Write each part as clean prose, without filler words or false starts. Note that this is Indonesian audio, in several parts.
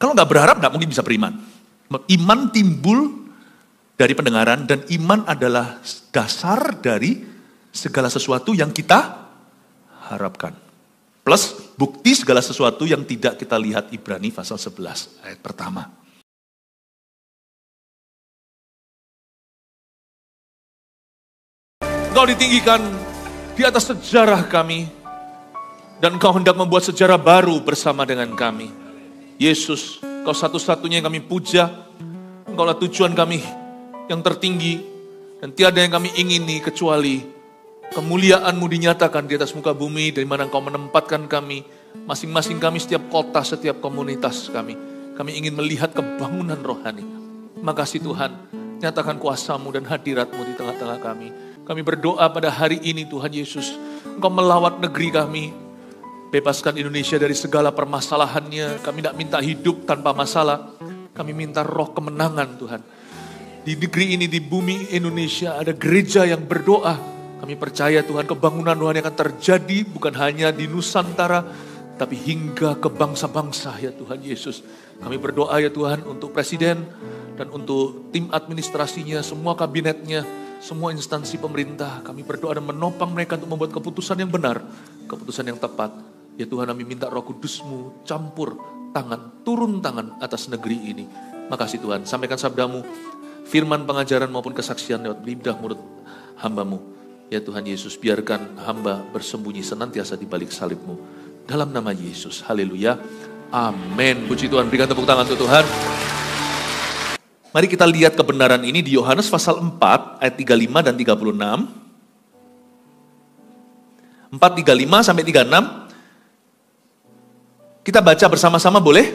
Kalau nggak berharap, nggak mungkin bisa beriman. Iman timbul dari pendengaran, dan iman adalah dasar dari segala sesuatu yang kita harapkan. Plus bukti segala sesuatu yang tidak kita lihat, Ibrani pasal 11 ayat pertama. Engkau ditinggikan di atas sejarah kami, dan Engkau hendak membuat sejarah baru bersama dengan kami. Yesus, Engkau satu-satunya yang kami puja, Engkaulah tujuan kami yang tertinggi, dan tiada yang kami ingini kecuali kemuliaan-Mu dinyatakan di atas muka bumi, dari mana Engkau menempatkan kami, masing-masing kami, setiap kota, setiap komunitas kami. Kami ingin melihat kebangunan rohani. Makasih Tuhan, nyatakan kuasa-Mu dan hadirat-Mu di tengah-tengah kami. Kami berdoa pada hari ini Tuhan Yesus, Engkau melawat negeri kami, bebaskan Indonesia dari segala permasalahannya. Kami tidak minta hidup tanpa masalah, kami minta roh kemenangan Tuhan. Di negeri ini, di bumi Indonesia ada gereja yang berdoa. Kami percaya Tuhan, kebangunan rohani akan terjadi bukan hanya di Nusantara, tapi hingga ke bangsa-bangsa ya Tuhan Yesus. Kami berdoa ya Tuhan untuk presiden dan untuk tim administrasinya, semua kabinetnya, semua instansi pemerintah. Kami berdoa dan menopang mereka untuk membuat keputusan yang benar, keputusan yang tepat. Ya Tuhan, kami minta Roh Kudus-Mu campur tangan, turun tangan atas negeri ini. Makasih Tuhan, sampaikan sabda-Mu, firman pengajaran maupun kesaksian lewat lidah mulut hamba-Mu. Ya Tuhan Yesus, biarkan hamba bersembunyi senantiasa di balik salib-Mu. Dalam nama Yesus, haleluya, amin. Puji Tuhan, berikan tepuk tangan untuk Tuhan. Mari kita lihat kebenaran ini di Yohanes pasal 4 ayat 35 dan 36. 4:35 sampai 36. Kita baca bersama-sama boleh?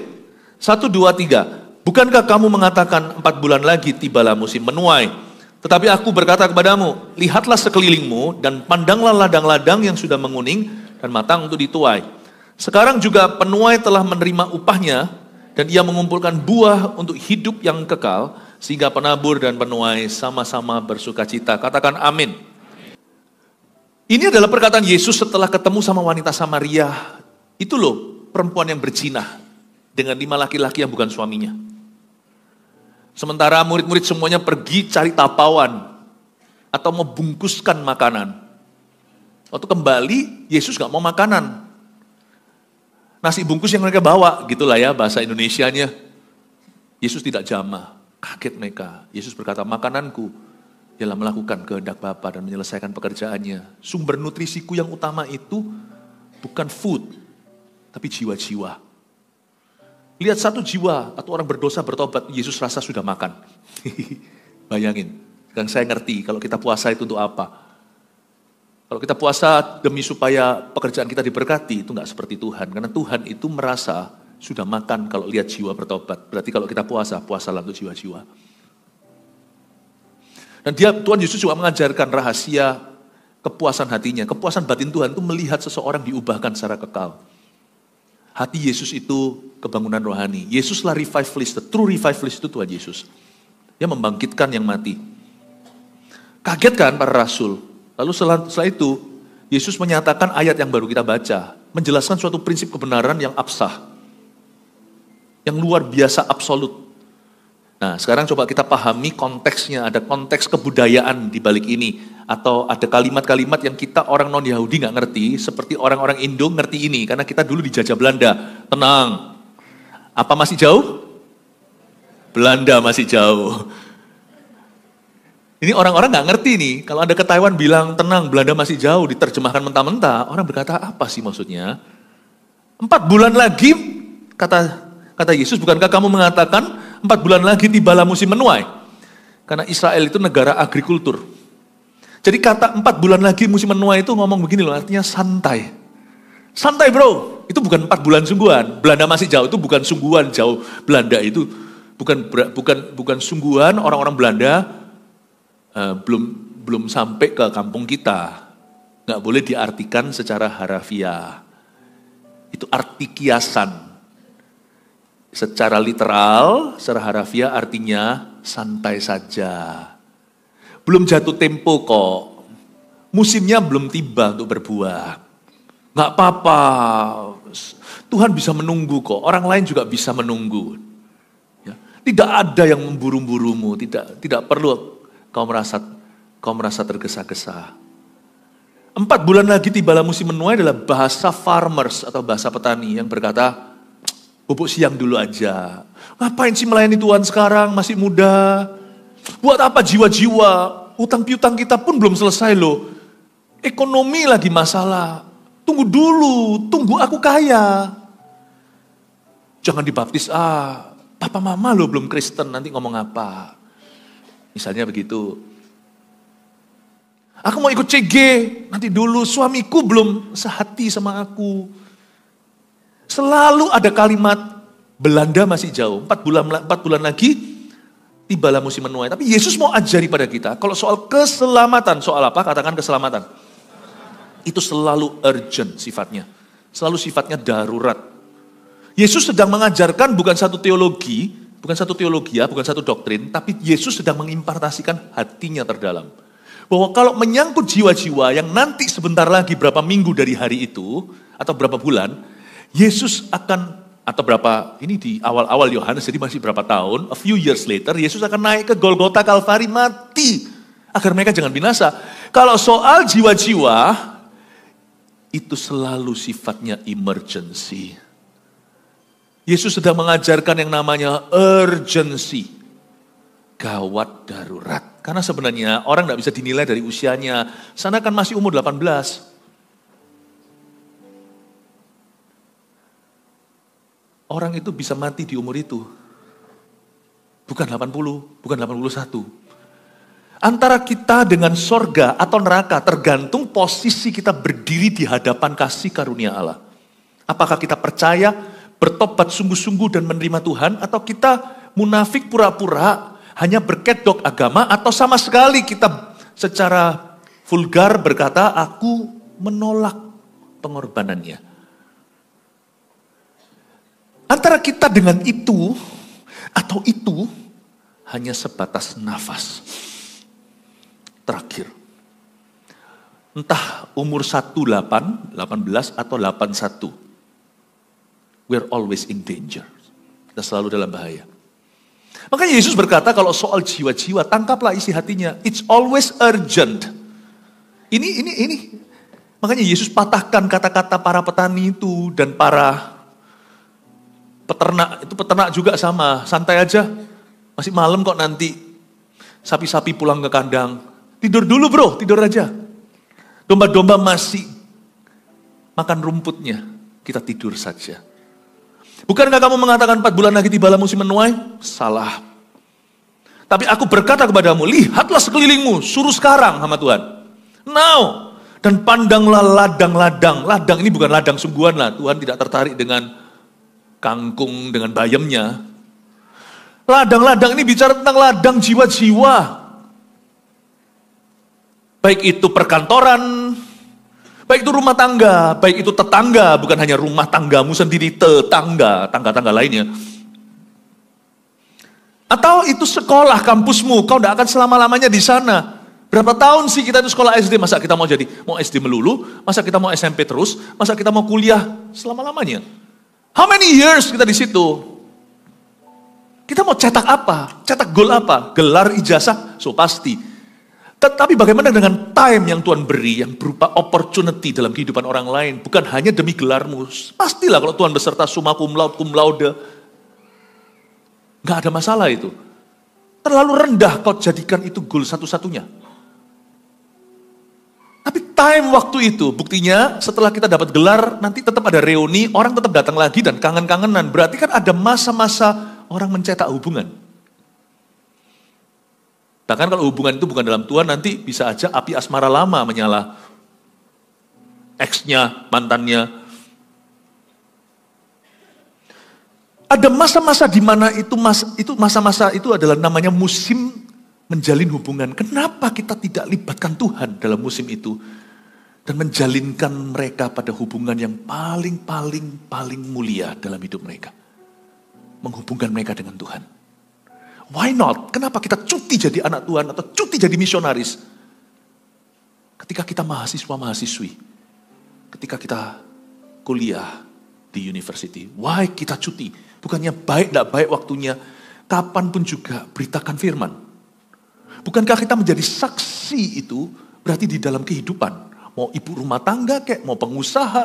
1, 2, 3. Bukankah kamu mengatakan 4 bulan lagi tibalah musim menuai? Tetapi aku berkata kepadamu, lihatlah sekelilingmu dan pandanglah ladang-ladang yang sudah menguning dan matang untuk dituai. Sekarang juga penuai telah menerima upahnya, dan ia mengumpulkan buah untuk hidup yang kekal, sehingga penabur dan penuai sama-sama bersukacita. Katakan amin. Ini adalah perkataan Yesus setelah ketemu sama wanita Samaria. Itu loh, perempuan yang berzinah dengan 5 laki-laki yang bukan suaminya. Sementara murid-murid semuanya pergi cari tapawan atau membungkuskan makanan. Waktu kembali, Yesus gak mau makanan. Nasi bungkus yang mereka bawa, gitulah ya bahasa Indonesianya. Yesus tidak jamah, kaget mereka. Yesus berkata, makananku ialah melakukan kehendak Bapa dan menyelesaikan pekerjaannya. Sumber nutrisiku yang utama itu bukan food, tapi jiwa-jiwa. Lihat satu jiwa atau orang berdosa bertobat, Yesus rasa sudah makan. Bayangin, sekarang saya ngerti kalau kita puasa itu untuk apa. Kalau kita puasa demi supaya pekerjaan kita diberkati, itu enggak seperti Tuhan. Karena Tuhan itu merasa sudah makan kalau lihat jiwa bertobat. Berarti kalau kita puasa, puasalah untuk jiwa-jiwa. Dan Tuhan Yesus juga mengajarkan rahasia kepuasan hatinya. Kepuasan batin Tuhan itu melihat seseorang diubahkan secara kekal. Hati Yesus itu kebangunan rohani. Yesuslah revivalist, the true revivalist itu Tuhan Yesus. Dia membangkitkan yang mati. Kaget kan para rasul? Lalu setelah itu, Yesus menyatakan ayat yang baru kita baca. Menjelaskan suatu prinsip kebenaran yang absah. Yang luar biasa absolut. Nah sekarang coba kita pahami konteksnya. Ada konteks kebudayaan di balik ini. Atau ada kalimat-kalimat yang kita orang non-Yahudi gak ngerti. Seperti orang-orang Indo ngerti ini. Karena kita dulu dijajah Belanda. Tenang. Apa masih jauh? Belanda masih jauh. Ini orang-orang gak ngerti nih, kalau Anda ke Taiwan bilang tenang Belanda masih jauh, diterjemahkan mentah-mentah, orang berkata apa sih maksudnya? 4 bulan lagi, kata Yesus, bukankah kamu mengatakan 4 bulan lagi tibalah musim menuai? Karena Israel itu negara agrikultur. Jadi kata 4 bulan lagi musim menuai itu ngomong begini loh, artinya santai. Santai bro, itu bukan 4 bulan sungguhan, Belanda masih jauh, itu bukan sungguhan jauh, Belanda itu bukan sungguhan orang-orang Belanda, belum sampai ke kampung kita. Nggak boleh diartikan secara harafiah. Itu arti kiasan. Secara literal, secara harafiah artinya santai saja. Belum jatuh tempo kok. Musimnya belum tiba untuk berbuah. Nggak apa-apa, Tuhan bisa menunggu kok, orang lain juga bisa menunggu. Ya. Tidak ada yang memburu-burumu, tidak perlu kau merasa tergesa-gesa. 4 bulan lagi tibalah musim menuai adalah bahasa farmers atau bahasa petani yang berkata, pupuk siang dulu aja. Ngapain sih melayani Tuhan sekarang, masih muda? Buat apa jiwa-jiwa? Utang piutang kita pun belum selesai loh. Ekonomi lagi masalah. Tunggu dulu, tunggu aku kaya. Jangan dibaptis, papa mama lo belum Kristen, nanti ngomong apa. Misalnya begitu. Aku mau ikut CG, nanti dulu suamiku belum sehati sama aku. Selalu ada kalimat, Belanda masih jauh, 4 bulan lagi, tibalah musim menuai. Tapi Yesus mau ajari pada kita, kalau soal keselamatan, soal apa? Katakan keselamatan. Itu selalu urgent sifatnya. Selalu sifatnya darurat. Yesus sedang mengajarkan bukan satu teologi, bukan satu teologia, bukan satu doktrin, tapi Yesus sedang mengimpartasikan hatinya terdalam. Bahwa kalau menyangkut jiwa-jiwa yang nanti sebentar lagi berapa minggu dari hari itu, atau berapa bulan, Yesus akan, atau berapa, ini di awal-awal Yohanes, jadi masih berapa tahun, a few years later, Yesus akan naik ke Golgota Kalvari mati, agar mereka jangan binasa. Kalau soal jiwa-jiwa, itu selalu sifatnya emergency. Yesus sedang mengajarkan yang namanya urgency. Gawat darurat. Karena sebenarnya orang tidak bisa dinilai dari usianya. Sana kan masih umur 18. Orang itu bisa mati di umur itu. Bukan 80, bukan 81. Antara kita dengan sorga atau neraka tergantung posisi kita berdiri di hadapan kasih karunia Allah. Apakah kita percaya, bertobat sungguh-sungguh dan menerima Tuhan, atau kita munafik pura-pura, hanya berkedok agama, atau sama sekali kita secara vulgar berkata, aku menolak pengorbanannya. Antara kita dengan itu, atau itu, hanya sebatas nafas. Terakhir. Entah umur 18 atau 81. We're always in danger. Kita selalu dalam bahaya. Makanya Yesus berkata kalau soal jiwa-jiwa, tangkaplah isi hatinya. It's always urgent. Ini. Makanya Yesus patahkan kata-kata para petani itu dan para peternak. Itu peternak juga sama. Santai aja. Masih malam kok nanti. Sapi-sapi pulang ke kandang. Tidur dulu bro, tidur aja. Domba-domba masih makan rumputnya. Kita tidur saja. Bukankah kamu mengatakan 4 bulan lagi tibalah musim menuai? Salah. Tapi aku berkata kepadamu, lihatlah sekelilingmu, suruh sekarang sama Tuhan. Now. Dan pandanglah ladang-ladang. Ladang ini bukan ladang sungguhan lah. Tuhan tidak tertarik dengan kangkung, dengan bayamnya. Ladang-ladang ini bicara tentang ladang jiwa-jiwa. Baik itu perkantoran, baik itu rumah tangga, baik itu tetangga, bukan hanya rumah tanggamu sendiri, tangga-tangga lainnya. Atau itu sekolah, kampusmu, kau tidak akan selama-lamanya di sana. Berapa tahun sih kita itu sekolah SD, masa kita mau SD melulu, masa kita mau SMP terus, masa kita mau kuliah selama-lamanya. How many years kita di situ? Kita mau cetak apa? Cetak gol apa? Gelar ijazah? So pasti. Tetapi bagaimana dengan time yang Tuhan beri, yang berupa opportunity dalam kehidupan orang lain, bukan hanya demi gelarmu. Pastilah kalau Tuhan beserta summa cum laude, gak ada masalah itu. Terlalu rendah kau jadikan itu goal satu-satunya. Tapi time waktu itu, buktinya setelah kita dapat gelar, nanti tetap ada reuni, orang tetap datang lagi dan kangen-kangenan. Berarti kan ada masa-masa orang mencetak hubungan. Bahkan kalau hubungan itu bukan dalam Tuhan, nanti bisa aja api asmara lama menyala. Ex-nya, mantannya. Ada masa-masa di mana itu masa-masa itu adalah namanya musim menjalin hubungan. Kenapa kita tidak libatkan Tuhan dalam musim itu? Dan menjalinkan mereka pada hubungan yang paling mulia dalam hidup mereka. Menghubungkan mereka dengan Tuhan. Why not? Kenapa kita cuti jadi anak Tuhan atau cuti jadi misionaris? Ketika kita mahasiswa-mahasiswi, ketika kita kuliah, di university. Why kita cuti? Bukannya baik, tidak baik waktunya. Kapanpun juga beritakan firman. Bukankah kita menjadi saksi itu berarti di dalam kehidupan. Mau ibu rumah tangga kayak, mau pengusaha,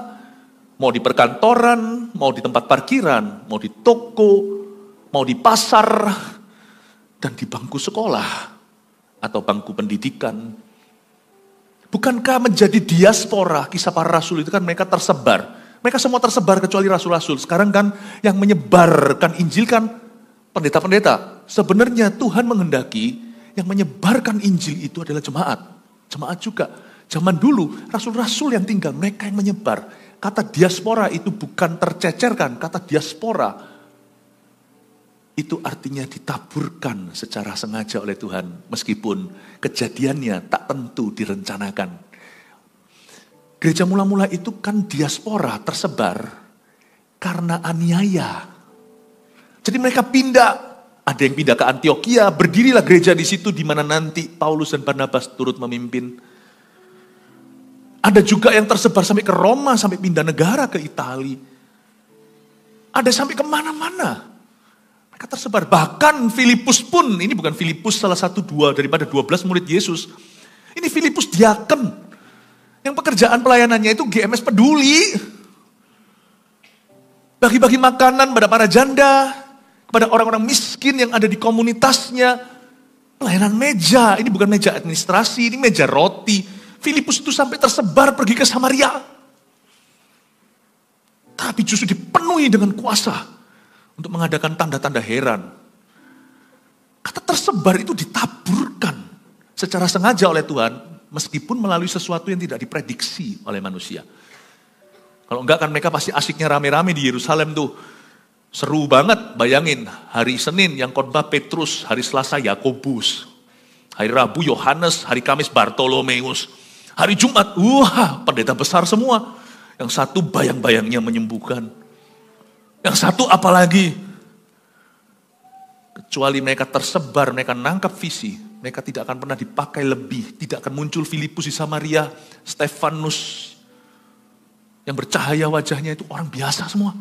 mau di perkantoran, mau di tempat parkiran, mau di toko, mau di pasar, dan di bangku sekolah atau bangku pendidikan. Bukankah menjadi diaspora, kisah para rasul itu kan mereka tersebar. Mereka semua tersebar kecuali rasul-rasul. Sekarang kan yang menyebarkan Injil kan pendeta-pendeta. Sebenarnya Tuhan menghendaki yang menyebarkan Injil itu adalah jemaat. Jemaat juga. Zaman dulu rasul-rasul yang tinggal, mereka yang menyebar. Kata diaspora itu bukan tercecerkan. Kata diaspora itu artinya ditaburkan secara sengaja oleh Tuhan. Meskipun kejadiannya tak tentu direncanakan. Gereja mula-mula itu kan diaspora tersebar karena aniaya. Jadi mereka pindah. Ada yang pindah ke Antioquia, berdirilah gereja di situ di mana nanti Paulus dan Barnabas turut memimpin. Ada juga yang tersebar sampai ke Roma, sampai pindah negara ke Italia. Ada sampai kemana-mana. Mereka tersebar. Bahkan Filipus pun, ini bukan Filipus salah satu daripada 12 murid Yesus. Ini Filipus diaken. Yang pekerjaan pelayanannya itu GMS peduli. Bagi-bagi makanan pada para janda, kepada orang-orang miskin yang ada di komunitasnya. Pelayanan meja, ini bukan meja administrasi, ini meja roti. Filipus itu sampai tersebar pergi ke Samaria. Tapi justru dipenuhi dengan kuasa untuk mengadakan tanda-tanda heran. Kata tersebar itu ditaburkan secara sengaja oleh Tuhan, meskipun melalui sesuatu yang tidak diprediksi oleh manusia. Kalau enggak kan mereka pasti asiknya rame-rame di Yerusalem tuh. Seru banget, bayangin hari Senin yang khotbah Petrus, hari Selasa Yakobus, hari Rabu Yohanes, hari Kamis Bartolomeus. Hari Jumat, pendeta besar semua. Yang satu bayang-bayangnya menyembuhkan. Yang satu apalagi. Kecuali mereka tersebar, mereka nangkap visi. Mereka tidak akan pernah dipakai lebih. Tidak akan muncul Filipus di Samaria, Stefanus. Yang bercahaya wajahnya itu orang biasa semua.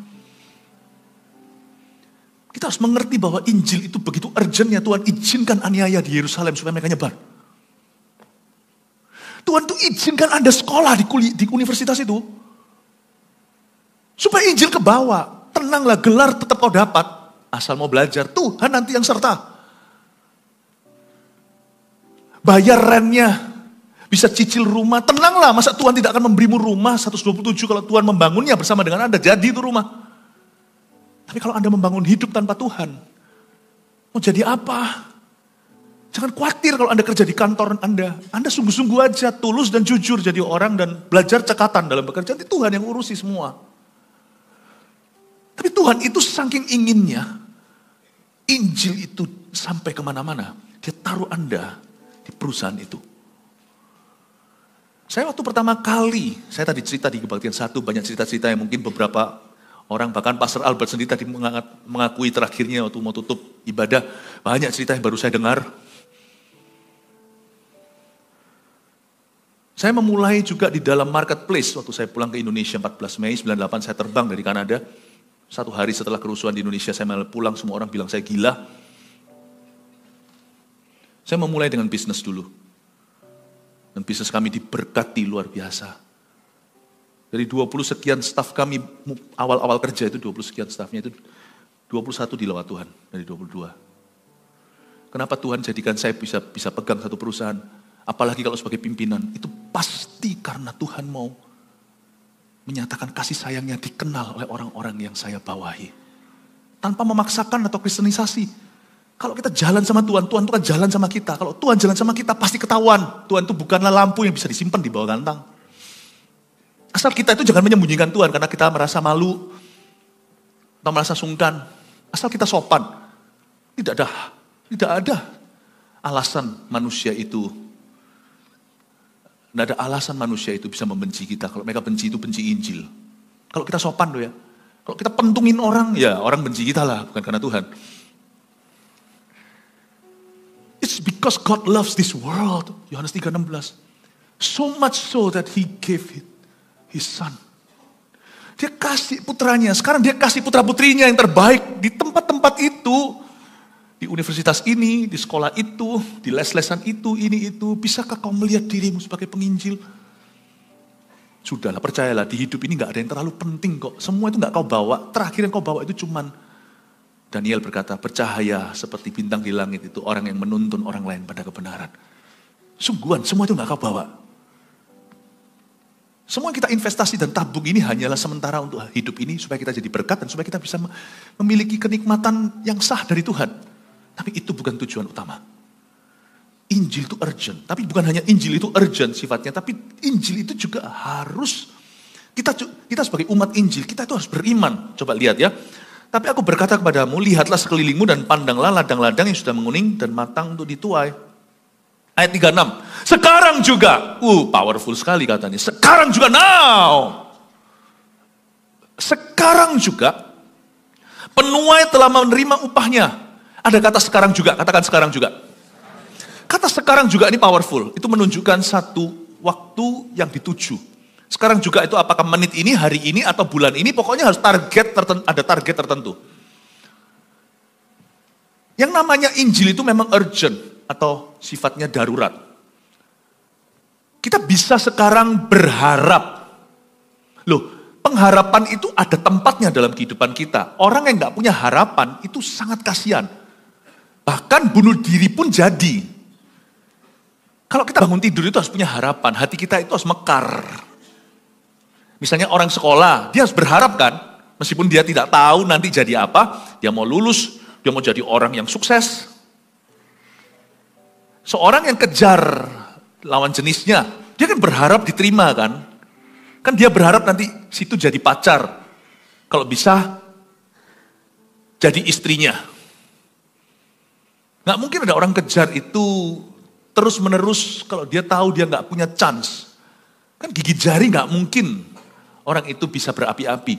Kita harus mengerti bahwa Injil itu begitu urgentnya. Tuhan izinkan aniaya di Yerusalem supaya mereka nyebar. Tuhan tuh izinkan Anda sekolah di universitas itu. Supaya Injil ke bawah. Tenanglah, gelar tetap kau dapat. Asal mau belajar, Tuhan nanti yang serta. Bayar rentnya. Bisa cicil rumah, tenanglah. Masa Tuhan tidak akan memberimu rumah 127 kalau Tuhan membangunnya bersama dengan Anda. Jadi itu rumah. Tapi kalau Anda membangun hidup tanpa Tuhan, mau jadi apa? Jangan khawatir kalau Anda kerja di kantor Anda. Anda sungguh-sungguh aja, tulus dan jujur jadi orang dan belajar cekatan dalam bekerja. Nanti Tuhan yang urusi semua. Tapi Tuhan itu saking inginnya, Injil itu sampai kemana-mana. Dia taruh Anda di perusahaan itu. Saya waktu pertama kali, saya tadi cerita di Kebaktian 1, banyak cerita-cerita yang mungkin beberapa orang, bahkan Pastor Albert sendiri tadi mengakui terakhirnya waktu mau tutup ibadah. Banyak cerita yang baru saya dengar. Saya memulai juga di dalam marketplace waktu saya pulang ke Indonesia 14 Mei 98 saya terbang dari Kanada. 1 hari setelah kerusuhan di Indonesia saya malah pulang, semua orang bilang saya gila. Saya memulai dengan bisnis dulu. Dan bisnis kami diberkati luar biasa. Dari 20 sekian staf kami awal-awal kerja itu 20 sekian stafnya itu 21 dilawat Tuhan dari 22. Kenapa Tuhan jadikan saya bisa pegang satu perusahaan? Apalagi kalau sebagai pimpinan, itu pasti karena Tuhan mau menyatakan kasih sayangnya dikenal oleh orang-orang yang saya bawahi. Tanpa memaksakan atau kristenisasi. Kalau kita jalan sama Tuhan, Tuhan itu kan jalan sama kita. Kalau Tuhan jalan sama kita pasti ketahuan. Tuhan itu bukanlah lampu yang bisa disimpan di bawah gantang. Asal kita itu jangan menyembunyikan Tuhan karena kita merasa malu atau merasa sungkan. Asal kita sopan. Tidak ada alasan manusia itu. Tidak ada alasan manusia itu bisa membenci kita. Kalau mereka benci itu benci Injil. Kalau kita sopan loh ya. Kalau kita pentungin orang, ya orang benci kita lah. Bukan karena Tuhan. It's because God loves this world. Yohanes 3:16. So much so that He gave His Son. Dia kasih putranya, sekarang dia kasih putra-putrinya yang terbaik di tempat-tempat itu. Di universitas ini, di sekolah itu, di les-lesan itu, ini itu. Bisakah kau melihat dirimu sebagai penginjil? Sudahlah, percayalah, di hidup ini gak ada yang terlalu penting kok. Semua itu gak kau bawa, terakhir yang kau bawa itu cuman. Daniel berkata, bercahaya seperti bintang di langit itu orang yang menuntun orang lain pada kebenaran. Sungguhan, semua itu gak kau bawa. Semua yang kita investasi dan tabung ini hanyalah sementara untuk hidup ini, supaya kita jadi berkat dan supaya kita bisa memiliki kenikmatan yang sah dari Tuhan. Tapi itu bukan tujuan utama. Injil itu urgent. Tapi bukan hanya Injil itu urgent sifatnya. Tapi Injil itu juga harus, kita sebagai umat Injil, kita itu harus beriman. Coba lihat ya. Tapi aku berkata kepadamu, lihatlah sekelilingmu dan pandanglah ladang-ladang yang sudah menguning dan matang untuk dituai. Ayat 36. Sekarang juga, powerful sekali katanya. Sekarang juga, now. Sekarang juga, penuai telah menerima upahnya. Ada kata sekarang juga, katakan sekarang juga. Kata sekarang juga ini powerful. Itu menunjukkan satu waktu yang dituju. Sekarang juga itu apakah menit ini, hari ini, atau bulan ini. Pokoknya harus ada target tertentu. Yang namanya Injil itu memang urgent atau sifatnya darurat. Kita bisa sekarang berharap. Loh, pengharapan itu ada tempatnya dalam kehidupan kita. Orang yang gak punya harapan itu sangat kasihan. Bahkan bunuh diri pun jadi. Kalau kita bangun tidur itu harus punya harapan. Hati kita itu harus mekar. Misalnya orang sekolah, dia harus berharap kan. Meskipun dia tidak tahu nanti jadi apa. Dia mau lulus, dia mau jadi orang yang sukses. Seorang yang kejar lawan jenisnya, dia kan berharap diterima kan. Kan dia berharap nanti situ jadi pacar. Kalau bisa, jadi istrinya. Gak mungkin ada orang kejar itu terus menerus kalau dia tahu dia gak punya chance. Kan gigit jari gak mungkin orang itu bisa berapi-api.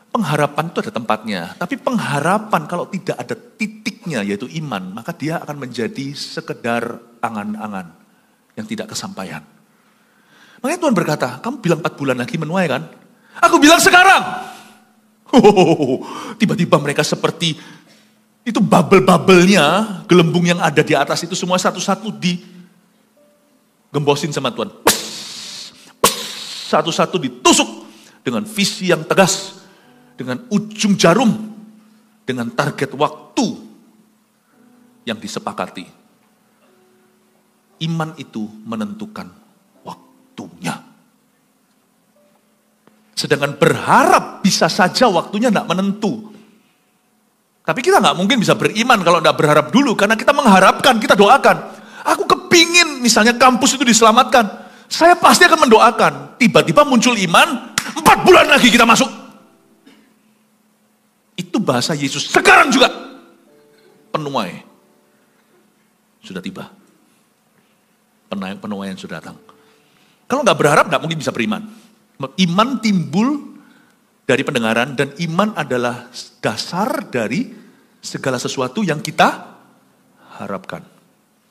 Pengharapan itu ada tempatnya. Tapi pengharapan kalau tidak ada titiknya yaitu iman, maka dia akan menjadi sekedar angan-angan yang tidak kesampaian. Makanya Tuhan berkata, kamu bilang 4 bulan lagi menuai kan? Aku bilang sekarang. Tiba-tiba mereka seperti itu bubble-bubblenya, gelembung yang ada di atas itu semua satu-satu digembosin sama Tuhan. Satu-satu ditusuk dengan visi yang tegas, dengan ujung jarum, dengan target waktu yang disepakati. Iman itu menentukan waktunya. Sedangkan berharap bisa saja waktunya tidak menentu. Tapi kita nggak mungkin bisa beriman kalau nggak berharap dulu. Karena kita mengharapkan, kita doakan. Aku kepingin misalnya kampus itu diselamatkan. Saya pasti akan mendoakan. Tiba-tiba muncul iman, 4 bulan lagi kita masuk. Itu bahasa Yesus. Sekarang juga penuai sudah tiba. Penuaian sudah datang. Kalau nggak berharap nggak mungkin bisa beriman. Iman timbul dari pendengaran, dan iman adalah dasar dari segala sesuatu yang kita harapkan.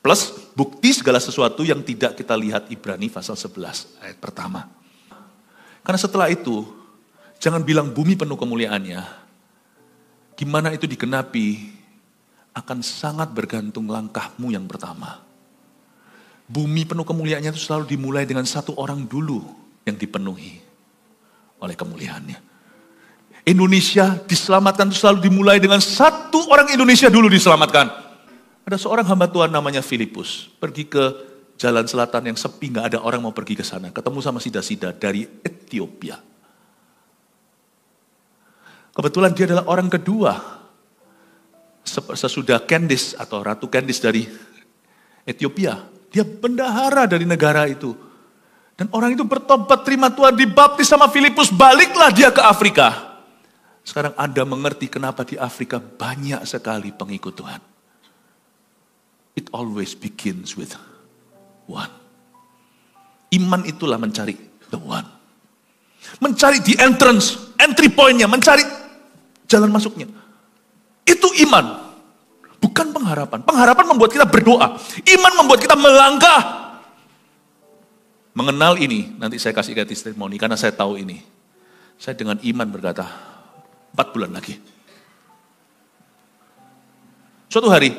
Plus bukti segala sesuatu yang tidak kita lihat, Ibrani pasal 11 ayat pertama. Karena setelah itu, jangan bilang bumi penuh kemuliaannya. Gimana itu digenapi, akan sangat bergantung langkahmu yang pertama. Bumi penuh kemuliaannya itu selalu dimulai dengan satu orang dulu yang dipenuhi oleh kemuliaannya. Indonesia diselamatkan itu selalu dimulai dengan satu orang Indonesia dulu diselamatkan. Ada seorang hamba Tuhan namanya Filipus, pergi ke jalan selatan yang sepi, gak ada orang mau pergi ke sana. Ketemu sama sida-sida dari Ethiopia. Kebetulan dia adalah orang kedua sesudah Candice atau Ratu Candice dari Ethiopia. Dia bendahara dari negara itu. Dan orang itu bertobat, terima Tuhan, dibaptis sama Filipus, baliklah dia ke Afrika. Sekarang Anda mengerti kenapa di Afrika banyak sekali pengikut Tuhan. It always begins with one. Iman itulah mencari the one. Mencari the entrance, entry point-nya, mencari jalan masuknya. Itu iman. Bukan pengharapan. Pengharapan membuat kita berdoa. Iman membuat kita melangkah. Mengenal ini, nanti saya kasih testimoni karena saya tahu ini. Saya dengan iman berkata, 4 bulan lagi. Suatu hari,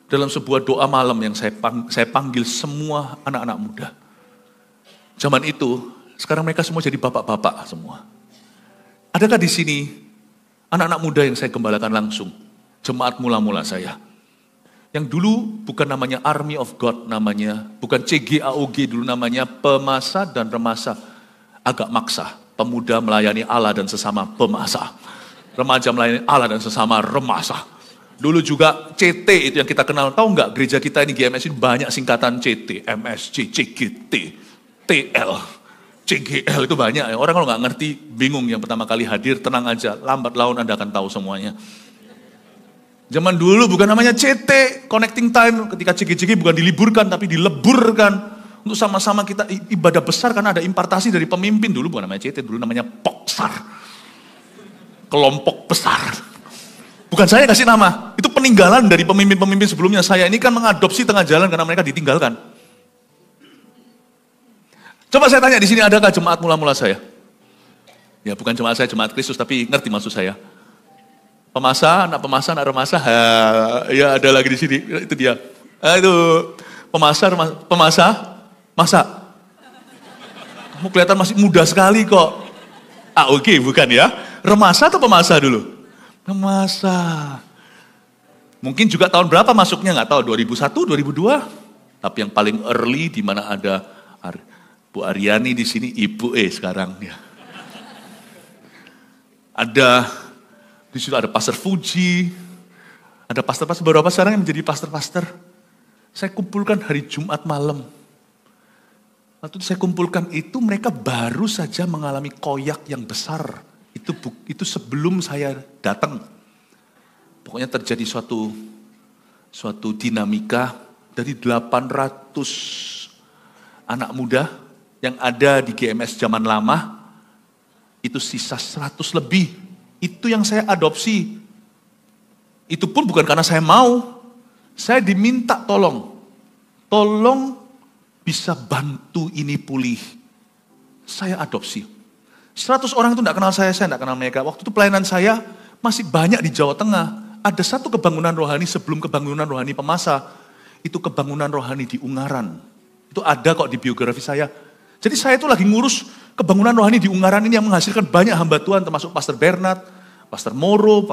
dalam sebuah doa malam yang saya panggil semua anak-anak muda. Zaman itu, sekarang mereka semua jadi bapak-bapak semua. Adakah di sini anak-anak muda yang saya gembalakan langsung? Jemaat mula-mula saya. Yang dulu bukan namanya Army of God namanya, bukan CGAOG dulu namanya, Pemasa dan Remasa Agak Maksa. Pemuda melayani Allah dan sesama pemasa. Remaja melayani Allah dan sesama remasa. Dulu juga CT itu yang kita kenal. Tahu nggak gereja kita ini GMS ini banyak singkatan CT, MSC, CGT, TL, CGL itu banyak. Orang kalau nggak ngerti bingung yang pertama kali hadir, tenang aja, lambat laun Anda akan tahu semuanya. Zaman dulu bukan namanya CT, Connecting Time, ketika CG bukan diliburkan tapi dileburkan. Untuk sama-sama kita ibadah besar karena ada impartasi dari pemimpin. Dulu bukan namanya CT, dulu namanya Poksar. Kelompok besar. Bukan saya kasih nama, itu peninggalan dari pemimpin-pemimpin sebelumnya. Saya ini kan mengadopsi tengah jalan karena mereka ditinggalkan. Coba saya tanya di sini, adakah jemaat mula-mula saya? Ya bukan jemaat saya, jemaat Kristus, tapi ngerti maksud saya. Pemasa, anak remasa, ya ada lagi di sini, itu dia. Itu pemasa, masa. Kamu kelihatan masih muda sekali kok. Oke, bukan ya. Remasa atau pemasa dulu? Remasa. Mungkin juga tahun berapa masuknya, nggak tahu, 2001, 2002. Tapi yang paling early di mana ada Bu Aryani di sini, Ibu sekarang ya. Ada di situ ada Pastor Fuji, ada pastor-pastor beberapa sekarang yang menjadi pastor-pastor. Saya kumpulkan hari Jumat malam. Waktu saya kumpulkan itu mereka baru saja mengalami koyak yang besar. Itu sebelum saya datang. Pokoknya terjadi suatu dinamika dari 800 anak muda yang ada di GMS zaman lama, itu sisa 100 lebih. Itu yang saya adopsi. Itu pun bukan karena saya mau. Saya diminta tolong bisa bantu ini pulih. Saya adopsi. 100 orang itu tidak kenal saya tidak kenal mereka. Waktu itu pelayanan saya masih banyak di Jawa Tengah. Ada satu kebangunan rohani sebelum kebangunan rohani Pemasa. Itu kebangunan rohani di Ungaran. Itu ada kok di biografi saya. Jadi saya itu lagi ngurus kebangunan rohani di Ungaran ini yang menghasilkan banyak hamba Tuhan, termasuk Pastor Bernard, Pastor Moro,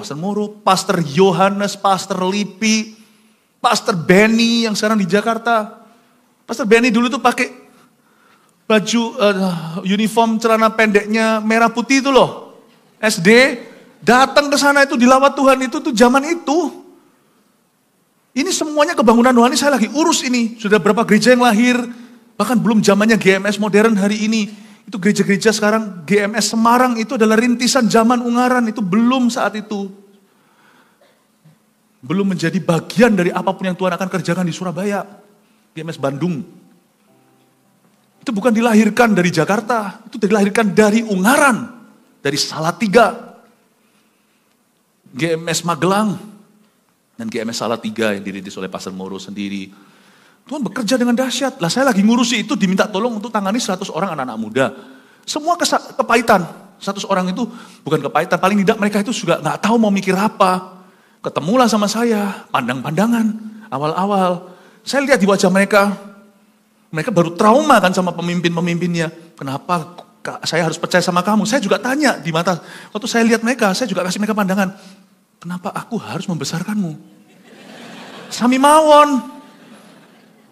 Pastor Yohanes, Pastor Lipi, Pastor Benny yang sekarang di Jakarta. Pastor Benny dulu tuh pakai baju uniform celana pendeknya merah putih itu loh. SD, datang ke sana itu dilawat Tuhan itu tuh zaman itu. Ini semuanya kebangunan rohani saya lagi urus ini. Sudah berapa gereja yang lahir, bahkan belum zamannya GMS modern hari ini. Itu gereja-gereja sekarang, GMS Semarang itu adalah rintisan zaman Ungaran, itu belum saat itu. Belum menjadi bagian dari apapun yang Tuhan akan kerjakan di Surabaya. GMS Bandung. Itu bukan dilahirkan dari Jakarta, itu dilahirkan dari Ungaran, dari Salatiga. GMS Magelang, dan GMS Salatiga yang dirintis oleh Pastor Moro sendiri. Tuhan bekerja dengan dahsyat. Lah saya lagi ngurusi itu diminta tolong untuk tangani 100 orang anak-anak muda. Semua kepahitan. 100 orang itu bukan kepahitan. Paling tidak mereka itu juga gak tahu mau mikir apa. Ketemulah sama saya. Pandang-pandangan. Awal-awal. Saya lihat di wajah mereka. Mereka baru trauma kan sama pemimpin-pemimpinnya. Kenapa saya harus percaya sama kamu? Saya juga tanya di mata. Waktu saya lihat mereka, saya juga kasih mereka pandangan. Kenapa aku harus membesarkanmu? Sami mawon.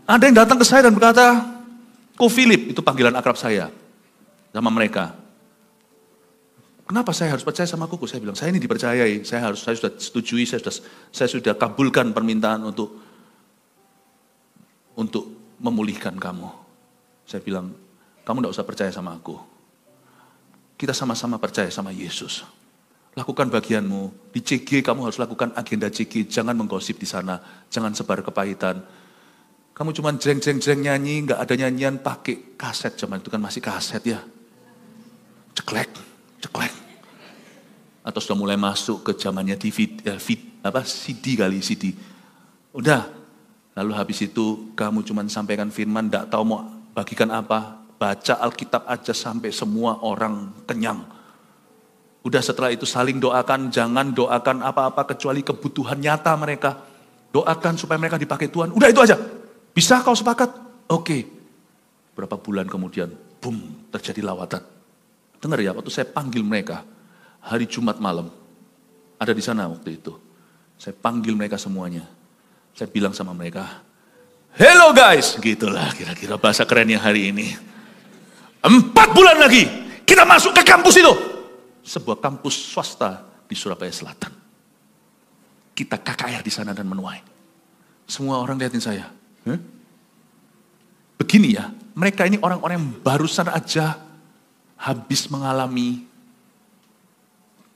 Ada yang datang ke saya dan berkata, Ko Philip, itu panggilan akrab saya sama mereka. Kenapa saya harus percaya sama Koko? Saya bilang, saya ini dipercayai, saya sudah setujui, saya sudah kabulkan permintaan untuk memulihkan kamu. Saya bilang, kamu tidak usah percaya sama aku. Kita sama-sama percaya sama Yesus. Lakukan bagianmu. Di CG kamu harus lakukan agenda CG, jangan menggosip di sana, jangan sebar kepahitan. Kamu cuma jreng-jreng nyanyi, nggak ada nyanyian pakai kaset, zaman itu kan masih kaset ya. Ceklek. Atau sudah mulai masuk ke zamannya CD kali, CD. Udah, lalu habis itu kamu cuma sampaikan firman, nggak tahu mau Bagikan apa? Baca Alkitab aja sampai semua orang kenyang. Udah setelah itu saling doakan, jangan doakan apa-apa kecuali kebutuhan nyata mereka. Doakan supaya mereka dipakai Tuhan. Udah itu aja. Bisa kau sepakat? Oke. Berapa bulan kemudian, boom, terjadi lawatan. Dengar ya, waktu saya panggil mereka, hari Jumat malam, ada di sana waktu itu. Saya panggil mereka semuanya. Saya bilang sama mereka, hello guys, gitulah kira-kira bahasa kerennya hari ini. 4 bulan lagi, kita masuk ke kampus itu. Sebuah kampus swasta di Surabaya Selatan. Kita KKR di sana dan menuai. Semua orang liatin saya. Begini ya, mereka ini orang-orang yang barusan aja habis mengalami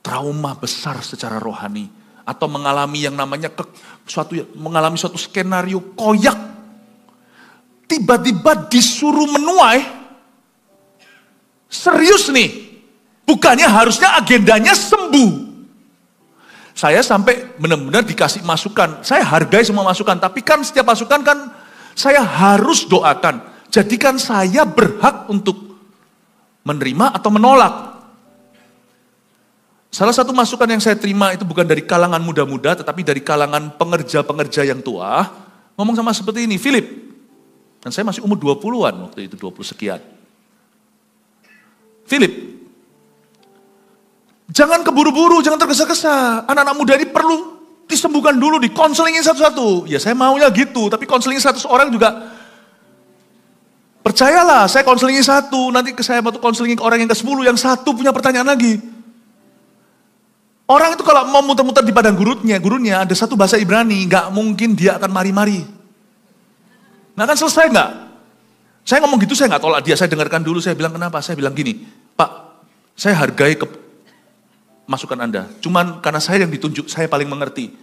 trauma besar secara rohani. Atau mengalami yang namanya mengalami suatu skenario koyak. Tiba-tiba disuruh menuai. Serius nih. Bukannya harusnya agendanya sembuh. Saya sampai benar-benar dikasih masukan. Saya hargai semua masukan. Tapi kan setiap masukan kan saya harus doakan. Jadikan saya berhak untuk menerima atau menolak. Salah satu masukan yang saya terima itu bukan dari kalangan muda-muda, tetapi dari kalangan pengerja-pengerja yang tua. Ngomong sama seperti ini, Philip. Dan saya masih umur 20-an waktu itu, 20 sekian. Philip, jangan keburu-buru, jangan tergesa-gesa. Anak-anak muda ini perlu disembuhkan dulu, dikonselingin satu-satu. Ya saya maunya gitu, tapi konselingin 100 orang juga. Percayalah, saya konselingin 1, nanti saya mau konselingin ke orang yang ke-10, yang 1 punya pertanyaan lagi. Orang itu kalau mau muter-muter di padang gurunya ada satu bahasa Ibrani, nggak mungkin dia akan mari-mari. Nah kan selesai nggak? Saya ngomong gitu, saya nggak tolak dia, saya dengarkan dulu, saya bilang kenapa? Saya bilang gini, Pak, saya hargai masukan Anda, cuman karena saya yang ditunjuk, saya paling mengerti.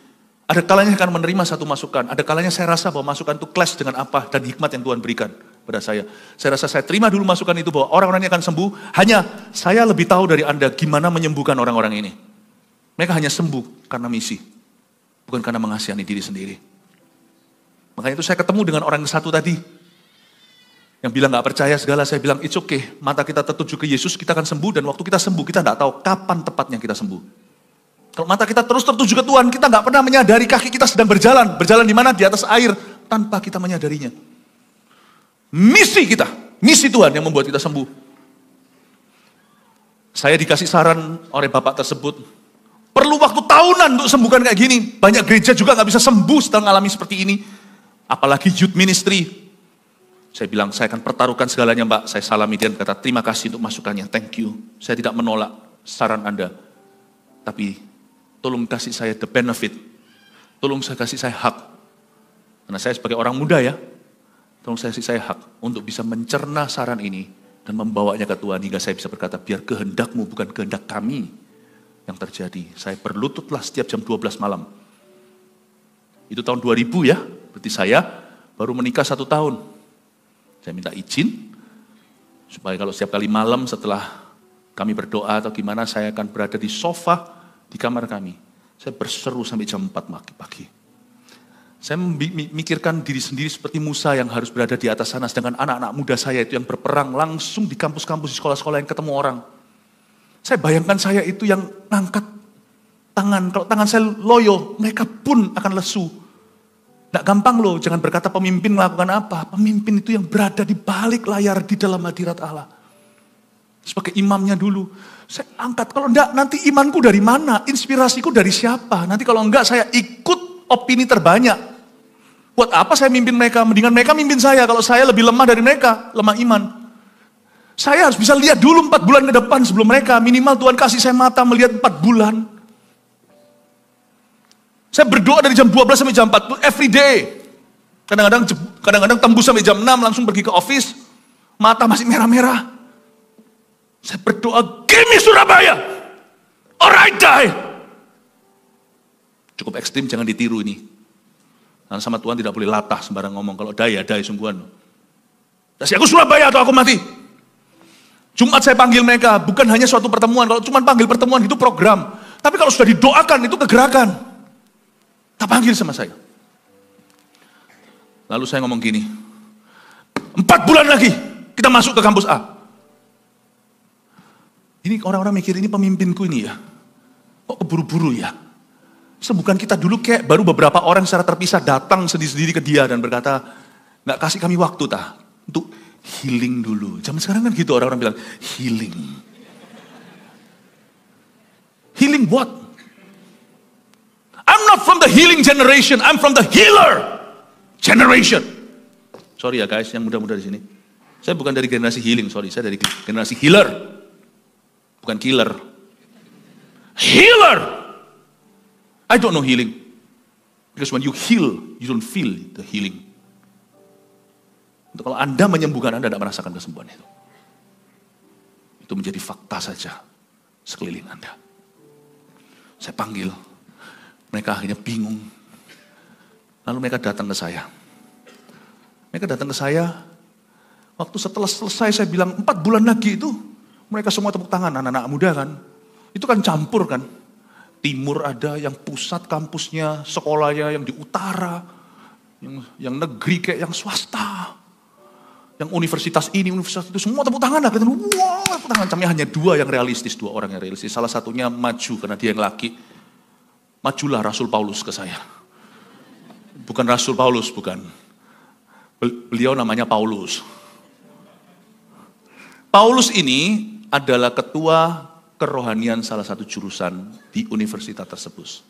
Ada kalanya akan menerima satu masukan, ada kalanya saya rasa bahwa masukan itu clash dengan apa dan hikmat yang Tuhan berikan pada saya. Saya rasa saya terima dulu masukan itu bahwa orang-orang ini akan sembuh, hanya saya lebih tahu dari Anda gimana menyembuhkan orang-orang ini. Mereka hanya sembuh karena misi, bukan karena mengasihani diri sendiri. Makanya itu saya ketemu dengan orang yang 1 tadi, yang bilang gak percaya segala, saya bilang it's okay, mata kita tertuju ke Yesus, kita akan sembuh, dan waktu kita sembuh, kita gak tahu kapan tepatnya kita sembuh. Kalau mata kita terus tertuju ke Tuhan, kita gak pernah menyadari kaki kita sedang berjalan di mana? Di atas air, tanpa kita menyadarinya. Misi kita, misi Tuhan yang membuat kita sembuh. Saya dikasih saran oleh bapak tersebut, perlu waktu tahunan untuk sembuhkan kayak gini. Banyak gereja juga gak bisa sembuh setelah mengalami seperti ini. Apalagi youth ministry. Saya bilang, saya akan pertaruhkan segalanya Mbak. Saya salami dia dan kata, terima kasih untuk masukannya, thank you. Saya tidak menolak saran Anda. Tapi, tolong kasih saya the benefit. Tolong kasih saya hak. Karena saya sebagai orang muda ya, tolong kasih saya hak untuk bisa mencerna saran ini dan membawanya ke Tuhan hingga saya bisa berkata, biar kehendakmu bukan kehendak kami yang terjadi. Saya berlututlah setiap jam 12 malam. Itu tahun 2000 ya, berarti saya baru menikah 1 tahun. Saya minta izin, supaya kalau setiap kali malam setelah kami berdoa atau gimana, saya akan berada di sofa di kamar kami. Saya berseru sampai jam 4 pagi. Saya memikirkan diri sendiri seperti Musa yang harus berada di atas sana, sedangkan anak-anak muda saya itu yang berperang langsung di kampus-kampus, di sekolah-sekolah yang ketemu orang. Saya bayangkan saya itu yang ngangkat tangan. Kalau tangan saya loyo, mereka pun akan lesu. Nggak gampang loh, jangan berkata pemimpin melakukan apa. Pemimpin itu yang berada di balik layar di dalam hadirat Allah. Sebagai imamnya dulu. Saya angkat, kalau enggak nanti imanku dari mana? Inspirasiku dari siapa? Nanti kalau enggak saya ikut opini terbanyak. Buat apa saya mimpin mereka? Mendingan mereka mimpin saya. Kalau saya lebih lemah dari mereka, lemah iman. Saya harus bisa lihat dulu 4 bulan ke depan sebelum mereka. Minimal Tuhan kasih saya mata melihat 4 bulan. Saya berdoa dari jam 12 sampai jam 4, every day. Kadang-kadang tembus sampai jam 6, langsung pergi ke office. Mata masih merah-merah. Saya berdoa, give me Surabaya, or I die. Cukup ekstrim, jangan ditiru ini. Karena sama Tuhan tidak boleh latah sembarang ngomong. Kalau die ya die sungguhan. Kasih aku Surabaya atau aku mati. Jumat saya panggil mereka, bukan hanya suatu pertemuan. Kalau cuma panggil pertemuan itu program. Tapi kalau sudah didoakan itu kegerakan. Tak panggil sama saya. Lalu saya ngomong gini, 4 bulan lagi kita masuk ke kampus A. Ini orang-orang mikir ini pemimpinku ini ya. Kok keburu-buru ya? Bukan kita dulu kayak baru beberapa orang secara terpisah datang sendiri-sendiri ke dia dan berkata, nggak kasih kami waktu untuk healing dulu. Zaman sekarang kan gitu orang-orang bilang, healing. Healing what? I'm not from the healing generation, I'm from the healer generation. Sorry ya guys, yang muda-muda di sini. Saya bukan dari generasi healing, sorry. Saya dari generasi healer. Bukan killer. Healer! I don't know healing. Because when you heal, you don't feel the healing. Kalau Anda menyembuhkan, Anda tidak merasakan kesembuhan itu. Itu menjadi fakta saja sekeliling Anda. Saya panggil, mereka akhirnya bingung. Lalu mereka datang ke saya. Mereka datang ke saya, waktu setelah selesai saya bilang 4 bulan lagi itu, mereka semua tepuk tangan, anak-anak muda kan. Itu kan campur kan. Timur ada, yang pusat kampusnya, sekolahnya yang di utara, yang negeri kayak yang swasta. Yang universitas ini, universitas itu, semua tepuk tangan lah. Wah, tepuk tangan. Camnya hanya 2 yang realistis, 2 orang yang realistis. Salah satunya maju karena dia yang laki. Majulah Rasul Paulus ke saya. Bukan Rasul Paulus, bukan. Beliau namanya Paulus. Paulus ini adalah ketua kerohanian salah satu jurusan di universitas tersebut.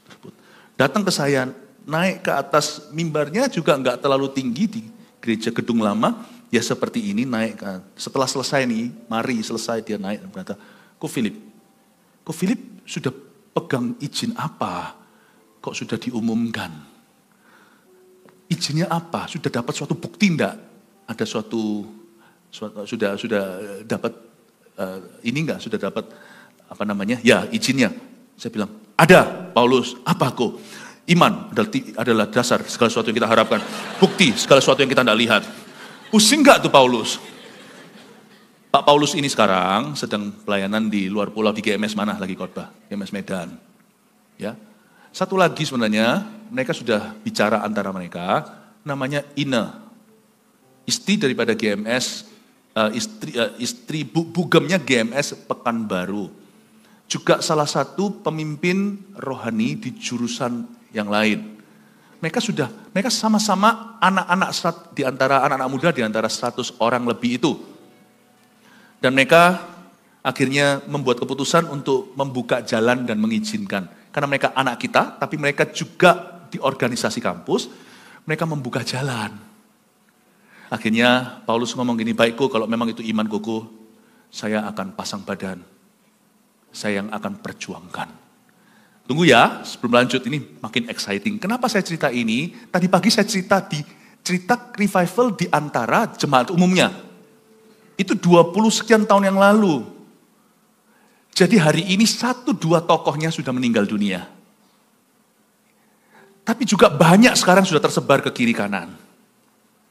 Datang ke saya, naik ke atas mimbarnya juga enggak terlalu tinggi di gereja gedung lama. Ya seperti ini naik. Setelah selesai nih, mari selesai dia naik dan berkata, Ko Philip sudah pegang izin apa? Kok sudah diumumkan? Izinnya apa? Sudah dapat suatu bukti enggak? Ada suatu sudah dapat ini enggak? Sudah dapat apa namanya? Ya, izinnya. Saya bilang, ada Paulus. Apa kok? Iman adalah dasar segala sesuatu yang kita harapkan. Bukti segala sesuatu yang kita tidak lihat. Pusing enggak tuh Paulus? Pak Paulus ini sekarang sedang pelayanan di luar pulau di GMS mana lagi khotbah? GMS Medan. Ya. Satu lagi sebenarnya, mereka sudah bicara antara mereka, namanya Ina. Istri daripada GMS, istri bugemnya GMS Pekanbaru. Juga salah satu pemimpin rohani di jurusan yang lain. Mereka sama-sama anak-anak di antara anak-anak muda di antara 100 orang lebih itu. Dan mereka akhirnya membuat keputusan untuk membuka jalan dan mengizinkan. Karena mereka anak kita, tapi mereka juga di organisasi kampus, mereka membuka jalan. Akhirnya Paulus ngomong gini, baikku kalau memang itu iman kuku, saya akan pasang badan. Saya yang akan perjuangkan. Tunggu ya, sebelum lanjut ini makin exciting. Kenapa saya cerita ini? Tadi pagi saya cerita revival di antara jemaat umumnya. Itu 20 sekian tahun yang lalu. Jadi hari ini 1-2 tokohnya sudah meninggal dunia. Tapi juga banyak sekarang sudah tersebar ke kiri kanan.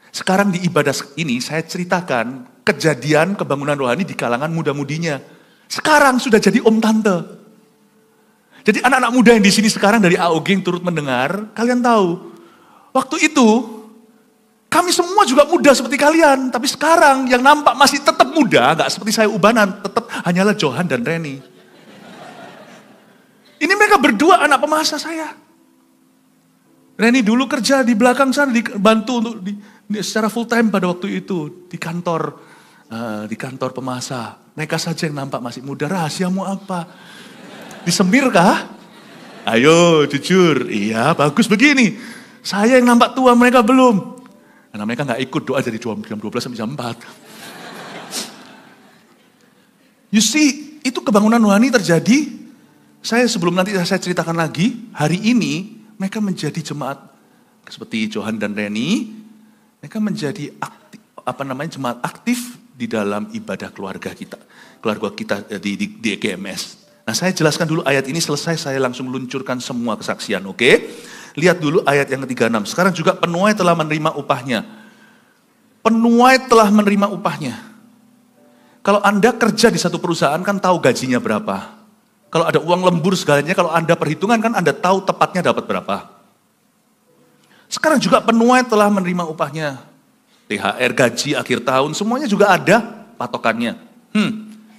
Sekarang di ibadah ini saya ceritakan kejadian kebangunan rohani di kalangan muda-mudinya. Sekarang sudah jadi om tante. Jadi anak-anak muda yang di sini sekarang dari AOG yang turut mendengar, kalian tahu, waktu itu kami semua juga muda seperti kalian, tapi sekarang yang nampak masih tetap muda, gak seperti saya ubanan, tetap hanyalah Johan dan Reni. Ini mereka berdua anak pemasa saya. Reni dulu kerja di belakang sana, dibantu untuk secara full time pada waktu itu di kantor pemasa. Mereka saja yang nampak masih muda. Rahasiamu apa? Disemir kah? Ayo jujur. Iya bagus begini. Saya yang nampak tua, mereka belum. Karena mereka gak ikut doa dari jam 12 sampai jam 4. You see, itu kebangunan rohani terjadi. Sebelum nanti saya ceritakan lagi, hari ini mereka menjadi jemaat seperti Johan dan Reni. Mereka menjadi jemaat aktif di dalam ibadah keluarga kita di GMS. Nah, saya jelaskan dulu ayat ini selesai, saya langsung luncurkan semua kesaksian, oke? Lihat dulu ayat yang ke-36. Sekarang juga penuai telah menerima upahnya. Penuai telah menerima upahnya. Kalau Anda kerja di satu perusahaan kan tahu gajinya berapa. Kalau ada uang lembur segalanya, kalau Anda perhitungan kan Anda tahu tepatnya dapat berapa. Sekarang juga penuai telah menerima upahnya. THR, gaji, akhir tahun, semuanya juga ada patokannya.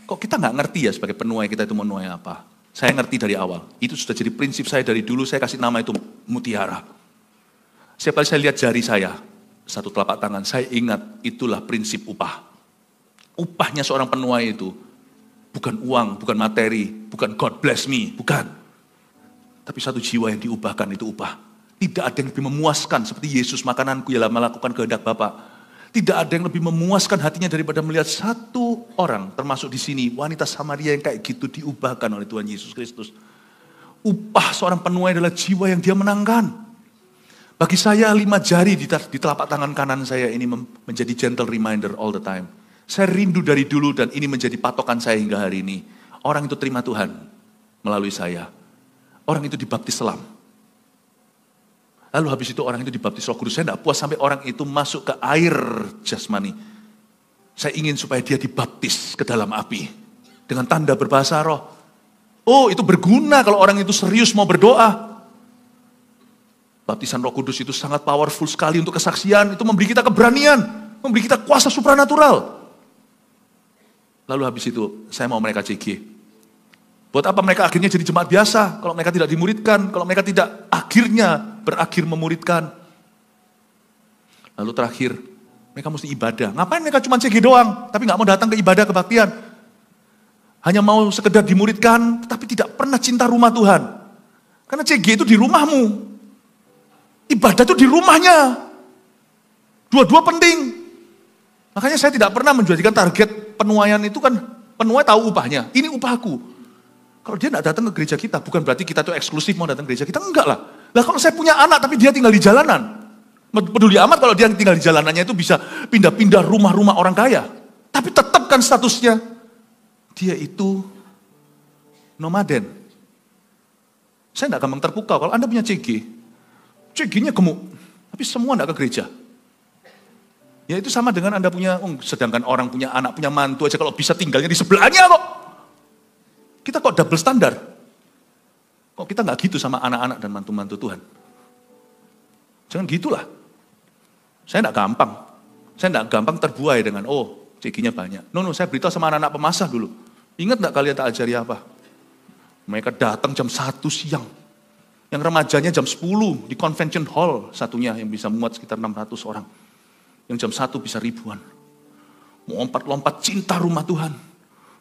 Kok kita nggak ngerti ya sebagai penuai kita itu menuai apa? Saya ngerti dari awal. Itu sudah jadi prinsip saya dari dulu, saya kasih nama itu mutiara. Setiap kali saya lihat jari saya, satu telapak tangan, saya ingat itulah prinsip upah. Upahnya seorang penuai itu bukan uang, bukan materi, bukan God bless me, bukan. Tapi satu jiwa yang diubahkan itu upah. Tidak ada yang lebih memuaskan seperti Yesus, makananku ialah melakukan kehendak Bapa. Tidak ada yang lebih memuaskan hatinya daripada melihat satu orang, termasuk di sini, wanita Samaria yang kayak gitu diubahkan oleh Tuhan Yesus Kristus. Upah seorang penuai adalah jiwa yang dia menangkan. Bagi saya 5 jari di telapak tangan kanan saya ini menjadi gentle reminder all the time. Saya rindu dari dulu dan ini menjadi patokan saya hingga hari ini. Orang itu terima Tuhan melalui saya. Orang itu dibaptis selam. Lalu habis itu orang itu dibaptis Roh Kudus. Saya tidak puas sampai orang itu masuk ke air jasmani. Saya ingin supaya dia dibaptis ke dalam api. Dengan tanda berbahasa roh. Oh, itu berguna kalau orang itu serius mau berdoa. Baptisan Roh Kudus itu sangat powerful sekali untuk kesaksian. Itu memberi kita keberanian. Memberi kita kuasa supranatural. Lalu habis itu saya mau mereka CG. Buat apa mereka akhirnya jadi jemaat biasa kalau mereka tidak dimuridkan, kalau mereka tidak akhirnya berakhir memuridkan. Lalu terakhir, mereka mesti ibadah. Ngapain mereka cuma CG doang, tapi nggak mau datang ke ibadah kebaktian. Hanya mau sekedar dimuridkan, tapi tidak pernah cinta rumah Tuhan. Karena CG itu di rumahmu. Ibadah itu di rumahnya. Dua-dua penting. Makanya saya tidak pernah menjadikan target penuaian itu kan, penuai tahu upahnya. Ini upahku. Kalau dia tidak datang ke gereja kita, bukan berarti kita tuh eksklusif mau datang ke gereja kita, enggak lah. Lah kalau saya punya anak tapi dia tinggal di jalanan, peduli amat kalau dia tinggal di jalanannya itu bisa pindah-pindah rumah-rumah orang kaya. Tapi tetap kan statusnya, dia itu nomaden. Saya tidak gampang terpukau, kalau Anda punya CG, CG-nya gemuk, tapi semua tidak ke gereja. Ya itu sama dengan Anda punya, sedangkan orang punya anak, punya mantu aja kalau bisa tinggalnya di sebelahnya kok. Kita kok double standar? Kok kita nggak gitu sama anak-anak dan mantu-mantu Tuhan? Jangan gitulah. Saya nggak gampang. Saya nggak gampang terbuai dengan, CG-nya banyak. No, saya beritahu sama anak-anak pemasah dulu. Ingat nggak kalian tak ajari apa? Mereka datang jam 1 siang. Yang remajanya jam 10 di convention hall satunya yang bisa muat sekitar 600 orang. Yang jam 1 bisa ribuan. Lompat-lompat cinta rumah Tuhan.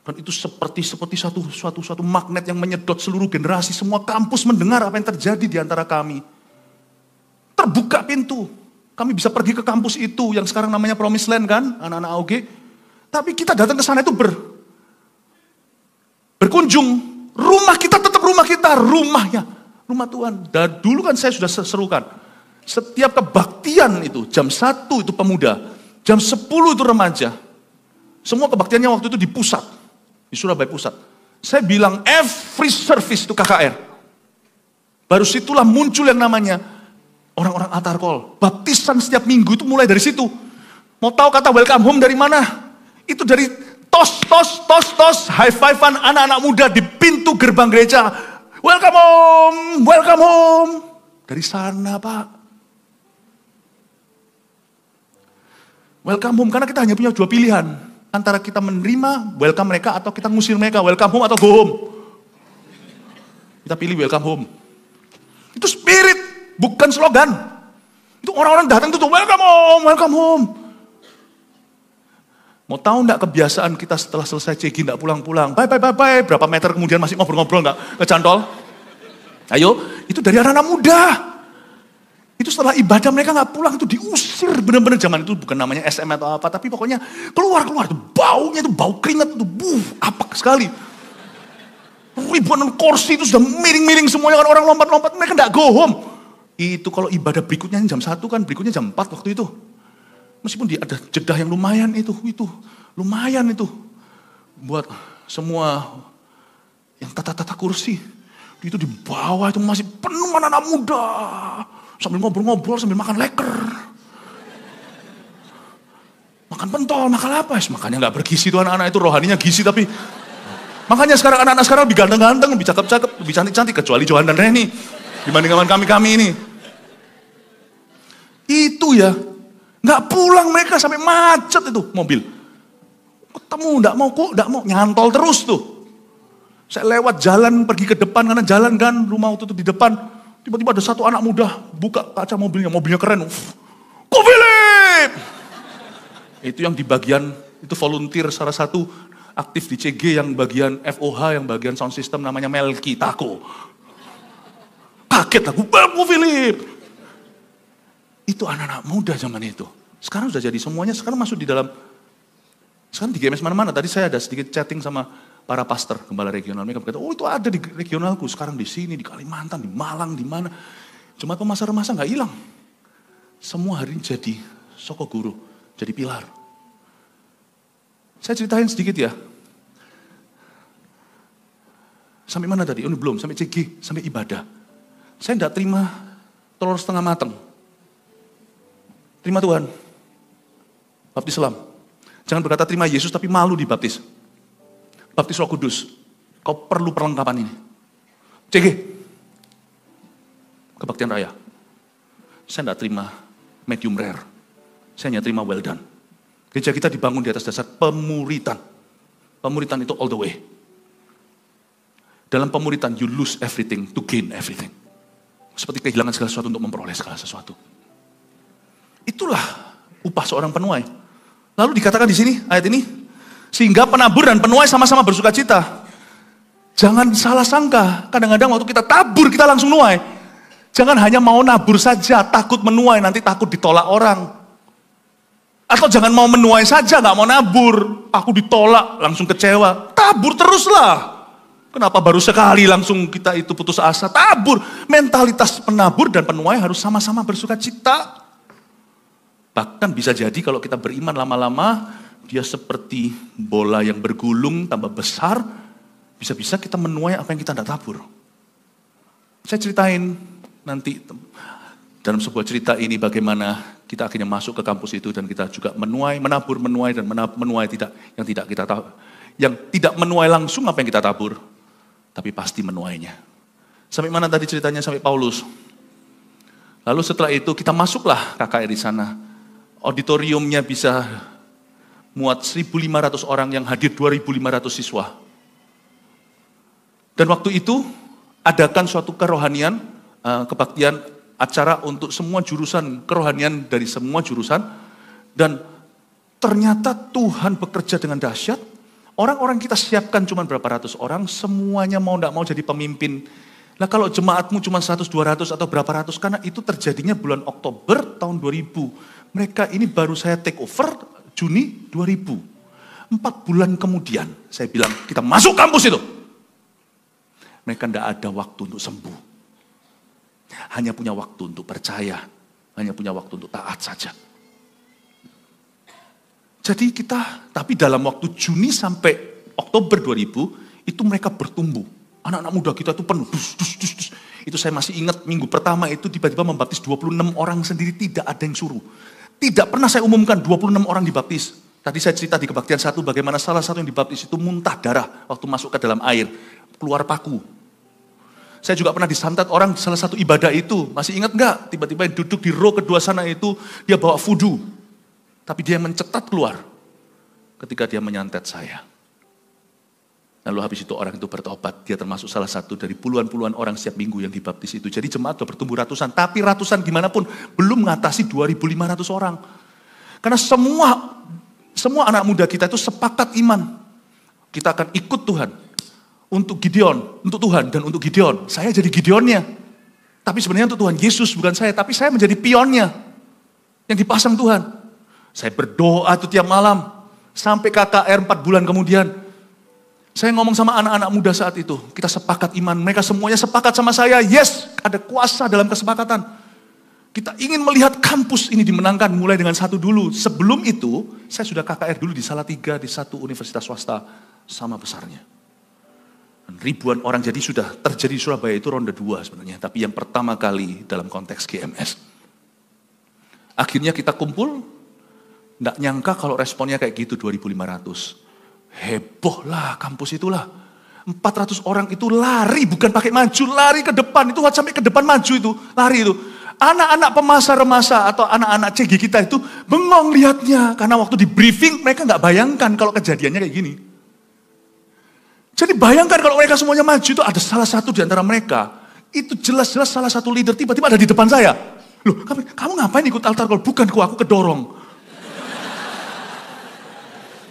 Dan itu seperti suatu magnet yang menyedot seluruh generasi. Semua kampus mendengar apa yang terjadi di antara kami. Terbuka pintu. Kami bisa pergi ke kampus itu yang sekarang namanya Promised Land kan, anak-anak AOG. Tapi kita datang ke sana itu berkunjung. Rumah kita tetap rumah kita, rumahnya. Rumah Tuhan. Dan dulu kan saya sudah serukan. Setiap kebaktian itu, jam 1 itu pemuda, jam 10 itu remaja. Semua kebaktiannya waktu itu di pusat. Di Surabaya Pusat. Saya bilang every service itu KKR. Baru situlah muncul yang namanya orang-orang altar call. Baptisan setiap minggu itu mulai dari situ. Mau tahu kata welcome home dari mana? Itu dari tos, high five-an anak-anak muda di pintu gerbang gereja. Welcome home, welcome home. Dari sana Pak. Welcome home, karena kita hanya punya 2 pilihan. Antara kita menerima welcome mereka atau kita ngusir mereka, welcome home atau go home. Kita pilih welcome home. Itu spirit, bukan slogan. Itu orang-orang datang itu welcome home, welcome home. Mau tahu enggak kebiasaan kita setelah selesai CG enggak pulang-pulang? Bye. Berapa meter kemudian masih ngobrol-ngobrol enggak ngecantol? Ayo, itu dari anak-anak muda. Itu setelah ibadah mereka nggak pulang, itu diusir. Benar-benar zaman itu bukan namanya SM atau apa, tapi pokoknya keluar. Itu baunya, itu bau keringat, itu apak sekali. Ribuan kursi itu sudah miring-miring semuanya, kan orang lompat-lompat, mereka nggak go home. Itu kalau ibadah berikutnya jam 1 kan, berikutnya jam 4 waktu itu. Meskipun dia ada jeda yang lumayan itu lumayan itu. Buat semua yang tata-tata kursi. Itu di bawah itu masih penuh anak-anak muda. Sambil ngobrol-ngobrol, sambil makan leker. Makan pentol, makan apa? Makanya gak bergizi tuh anak-anak itu, rohaninya gizi tapi. Makanya sekarang anak-anak sekarang lebih ganteng-ganteng, lebih cakep-cakep, lebih cantik-cantik. Kecuali Johan dan Reni. Dibanding dengan kami ini. Itu ya. Nggak pulang mereka sampai macet itu mobil. Ketemu, nggak mau, nyantol terus tuh. Saya lewat jalan pergi ke depan karena jalan kan rumah itu tuh di depan. Tiba-tiba ada satu anak muda buka kaca mobilnya keren. Ko Philip! Itu yang di bagian, itu volunteer salah satu aktif di CG yang bagian FOH, yang bagian sound system namanya Melki Tako. Kaget aku, Ko Philip! Itu anak-anak muda zaman itu. Sekarang sudah jadi semuanya, sekarang masuk di dalam, sekarang di GMS mana-mana. Tadi saya ada sedikit chatting sama para pastor gembala regional. Mereka berkata, oh itu ada di regionalku. Sekarang di sini, di Kalimantan, di Malang, di mana. Jemaat pemasaran masa nggak hilang. Semua hari ini jadi soko guru, jadi pilar. Saya ceritain sedikit ya. Sampai mana tadi? Oh belum, sampai CG, sampai ibadah. Saya tidak terima telur setengah matang. Terima Tuhan. Baptis Islam. Jangan berkata terima Yesus tapi malu dibaptis. Baptis Roh Kudus. Kau perlu perlengkapan ini. CG. Kebaktian raya. Saya tidak terima medium rare. Saya hanya terima well done. Gereja kita dibangun di atas dasar pemuritan. Pemuritan itu all the way. Dalam pemuritan you lose everything to gain everything. Seperti kehilangan segala sesuatu untuk memperoleh segala sesuatu. Itulah upah seorang penuai. Lalu dikatakan di sini ayat ini, sehingga penabur dan penuai sama-sama bersuka cita. Jangan salah sangka, kadang-kadang waktu kita tabur kita langsung nuai. Jangan hanya mau nabur saja, takut menuai, nanti takut ditolak orang. Atau jangan mau menuai saja, gak mau nabur, aku ditolak, langsung kecewa. Tabur teruslah. Kenapa baru sekali langsung kita itu putus asa? Tabur. Mentalitas penabur dan penuai harus sama-sama bersuka cita. Bahkan bisa jadi kalau kita beriman lama-lama, dia seperti bola yang bergulung, tambah besar, bisa-bisa kita menuai apa yang kita tidak tabur. Saya ceritain nanti dalam sebuah cerita ini bagaimana kita akhirnya masuk ke kampus itu dan kita juga menuai, menabur, menuai dan menuai yang tidak menuai langsung apa yang kita tabur, tapi pasti menuainya. Sampai mana tadi ceritanya sampai Paulus. Lalu setelah itu kita masuklah KKR di sana. Auditoriumnya bisa muat 1.500 orang yang hadir 2.500 siswa. Dan waktu itu adakan suatu kerohanian, kebaktian acara untuk semua jurusan kerohanian dari semua jurusan. Dan ternyata Tuhan bekerja dengan dahsyat. Orang-orang kita siapkan cuma berapa ratus orang, semuanya mau tidak mau jadi pemimpin. Nah kalau jemaatmu cuma 100-200 atau berapa ratus, karena itu terjadinya bulan Oktober tahun 2000. Mereka ini baru saya take over Juni 2000. 4 bulan kemudian saya bilang kita masuk kampus itu. Mereka tidak ada waktu untuk sembuh. Hanya punya waktu untuk percaya. Hanya punya waktu untuk taat saja. Jadi tapi dalam waktu Juni sampai Oktober 2000, itu mereka bertumbuh. Anak-anak muda kita itu penuh. Itu saya masih ingat minggu pertama itu tiba-tiba membaptis 26 orang sendiri, tidak ada yang suruh. Tidak pernah saya umumkan 26 orang dibaptis. Tadi saya cerita di kebaktian 1 bagaimana salah satu yang dibaptis itu muntah darah waktu masuk ke dalam air. Keluar paku. Saya juga pernah disantet orang salah satu ibadah itu. Masih ingat enggak? Tiba-tiba yang duduk di row kedua sana itu dia bawa vudu. Tapi dia mencetat keluar ketika dia menyantet saya. Lalu habis itu orang itu bertobat. Dia termasuk salah satu dari puluhan-puluhan orang setiap minggu yang dibaptis itu. Jadi jemaat sudah bertumbuh ratusan. Tapi ratusan gimana pun belum mengatasi 2.500 orang. Karena semua anak muda kita itu sepakat iman. Kita akan ikut Tuhan. Untuk Gideon, untuk Tuhan dan untuk Gideon. Saya jadi Gideonnya. Tapi sebenarnya untuk Tuhan Yesus bukan saya. Tapi saya menjadi pionnya. Yang dipasang Tuhan. Saya berdoa itu tiap malam. Sampai KKR 4 bulan kemudian. Saya ngomong sama anak-anak muda saat itu, kita sepakat iman, mereka semuanya sepakat sama saya, yes, ada kuasa dalam kesepakatan. Kita ingin melihat kampus ini dimenangkan, mulai dengan satu dulu. Sebelum itu, saya sudah KKR dulu di Salatiga, di satu universitas swasta, sama besarnya. Dan ribuan orang, jadi sudah terjadi di Surabaya itu ronde 2 sebenarnya, tapi yang pertama kali dalam konteks GMS. Akhirnya kita kumpul, nggak nyangka kalau responnya kayak gitu 2.500. Heboh lah kampus itulah. 400 orang itu lari, bukan pakai maju, lari ke depan. Itu sampai ke depan maju itu, lari itu. Anak-anak pemasar remasa atau anak-anak CG kita itu bengong lihatnya. Karena waktu di briefing mereka nggak bayangkan kalau kejadiannya kayak gini. Jadi bayangkan kalau mereka semuanya maju itu ada salah satu di antara mereka. Itu jelas-jelas salah satu leader tiba-tiba ada di depan saya. Loh, kamu ngapain ikut altar call? Bukan aku kedorong.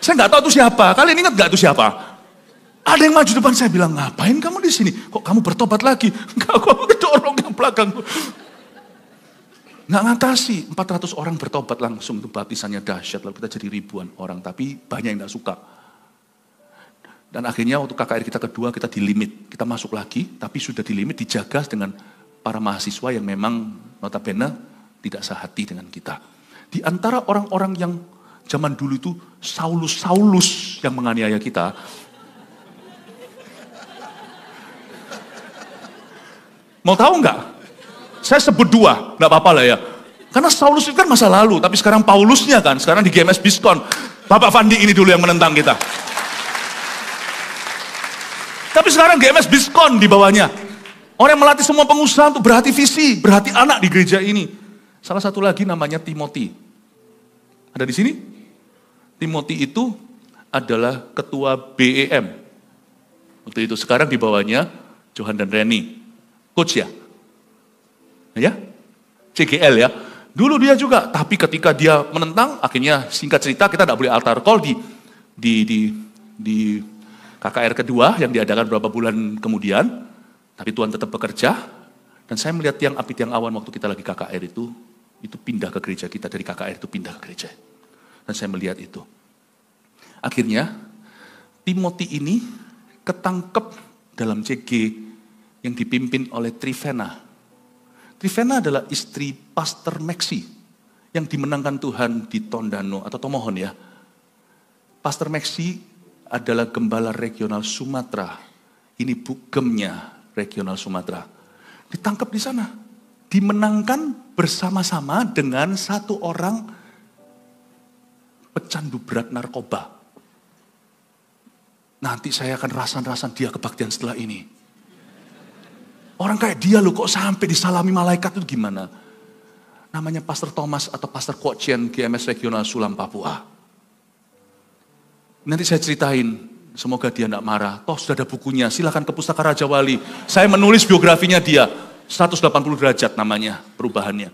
Saya nggak tahu itu siapa. Kalian ingat nggak itu siapa? Ada yang maju depan saya bilang, ngapain kamu di sini? Kok kamu bertobat lagi? Enggak, aku kedorong yang belakang. Nggak ngatasi, 400 orang bertobat langsung. Itu baptisannya dahsyat, lalu kita jadi ribuan orang. Tapi banyak yang nggak suka. Dan akhirnya waktu KKR kita kedua, kita dilimit. Kita masuk lagi, tapi sudah dilimit, dijaga dengan para mahasiswa yang memang notabene tidak sehati dengan kita. Di antara orang-orang yang zaman dulu itu Saulus yang menganiaya kita. Mau tahu nggak? Saya sebut dua, nggak apa-apa lah ya. Karena Saulus itu kan masa lalu, tapi sekarang Paulusnya kan, sekarang di GMS Biskon. Bapak Fandi ini dulu yang menentang kita. Tapi sekarang GMS Biskon di bawahnya. Orang yang melatih semua pengusaha untuk berhati visi, berhati anak di gereja ini. Salah satu lagi namanya Timothy. Ada di sini? Timothy itu adalah ketua BEM. Waktu itu sekarang di bawahnya Johan dan Reni. Coach ya? Ya? CGL ya? Dulu dia juga, tapi ketika dia menentang, akhirnya singkat cerita kita tidak boleh altar call di KKR kedua yang diadakan beberapa bulan kemudian, tapi Tuhan tetap bekerja, dan saya melihat tiang api tiang awan waktu kita lagi KKR itu pindah ke gereja kita, dari KKR itu pindah ke gereja. Dan saya melihat itu. Akhirnya, Timothy ini ketangkep dalam CG yang dipimpin oleh Trivena. Trivena adalah istri Pastor Maxi yang dimenangkan Tuhan di Tondano atau Tomohon ya. Pastor Maxi adalah gembala regional Sumatera. Ini bugemnya regional Sumatera. Ditangkap di sana. Dimenangkan bersama-sama dengan satu orang pecandu berat narkoba. Nanti saya akan rasan-rasan dia kebaktian setelah ini. Orang kayak dia loh kok sampai disalami malaikat itu gimana? Namanya Pastor Thomas atau Pastor Kwok GMS Regional Sulam Papua. Nanti saya ceritain, semoga dia tidak marah. Toh sudah ada bukunya, silakan ke Pustaka Raja Wali. Saya menulis biografinya dia, 180 derajat namanya perubahannya.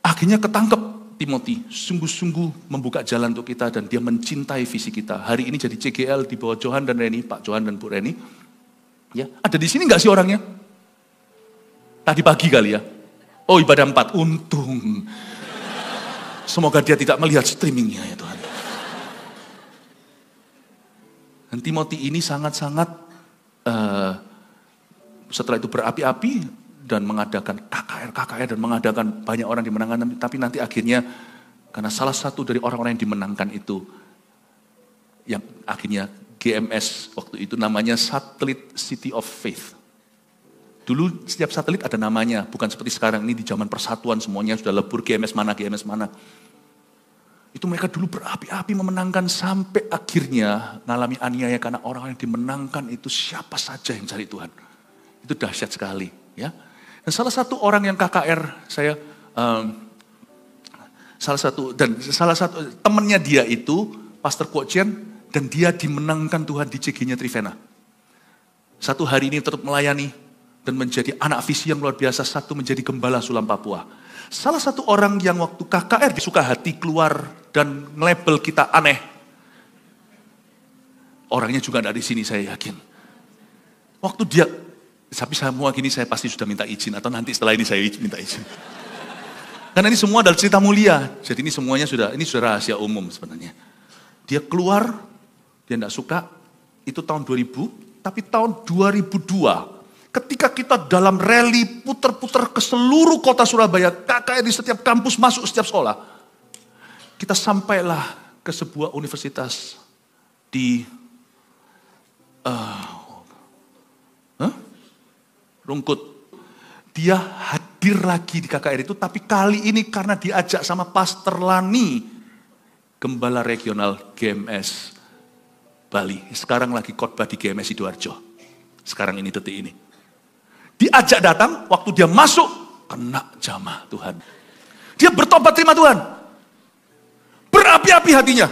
Akhirnya ketangkep Timothy, sungguh-sungguh membuka jalan untuk kita dan dia mencintai visi kita. Hari ini jadi CGL di bawah Johan dan Reni, Pak Johan dan Bu Reni. Ya, ada di sini nggak sih orangnya? Tadi pagi kali ya. Oh ibadah 4, untung. Semoga dia tidak melihat streamingnya ya Tuhan. Dan Timothy ini sangat-sangat setelah itu berapi-api dan mengadakan KKR dan mengadakan banyak orang dimenangkan. Tapi nanti akhirnya karena salah satu dari orang-orang yang dimenangkan itu yang akhirnya GMS waktu itu namanya Satellite City of Faith. Dulu setiap satelit ada namanya, bukan seperti sekarang ini di zaman persatuan semuanya sudah lebur GMS mana. Itu mereka dulu berapi-api memenangkan sampai akhirnya ngalami aniaya karena orang yang dimenangkan itu siapa saja yang cari Tuhan. Itu dahsyat sekali ya. Dan salah satu orang yang KKR salah satu temannya dia itu Pastor Kwok dan dia dimenangkan Tuhan di CG-nya Trivena. Satu hari ini tetap melayani dan menjadi anak visi yang luar biasa. Satu menjadi gembala Sulam Papua. Salah satu orang yang waktu KKR disuka hati keluar dan nge-label kita aneh. Orangnya juga ada di sini saya yakin. Waktu dia, tapi semua gini saya pasti sudah minta izin atau nanti setelah ini saya minta izin. Karena ini semua adalah cerita mulia. Jadi ini semuanya sudah rahasia umum sebenarnya. Dia keluar. Dia tidak suka, itu tahun 2000, tapi tahun 2002, ketika kita dalam rally putar-putar ke seluruh kota Surabaya, KKR di setiap kampus masuk setiap sekolah, kita sampailah ke sebuah universitas di Rungkut. Dia hadir lagi di KKR itu, tapi kali ini karena diajak sama Pastor Lani, Gembala Regional GMS Bali. Sekarang lagi khotbah di GMS Sidoarjo. Sekarang ini detik ini. Diajak datang, waktu dia masuk, kena jamah Tuhan. Dia bertobat terima Tuhan. Berapi-api hatinya.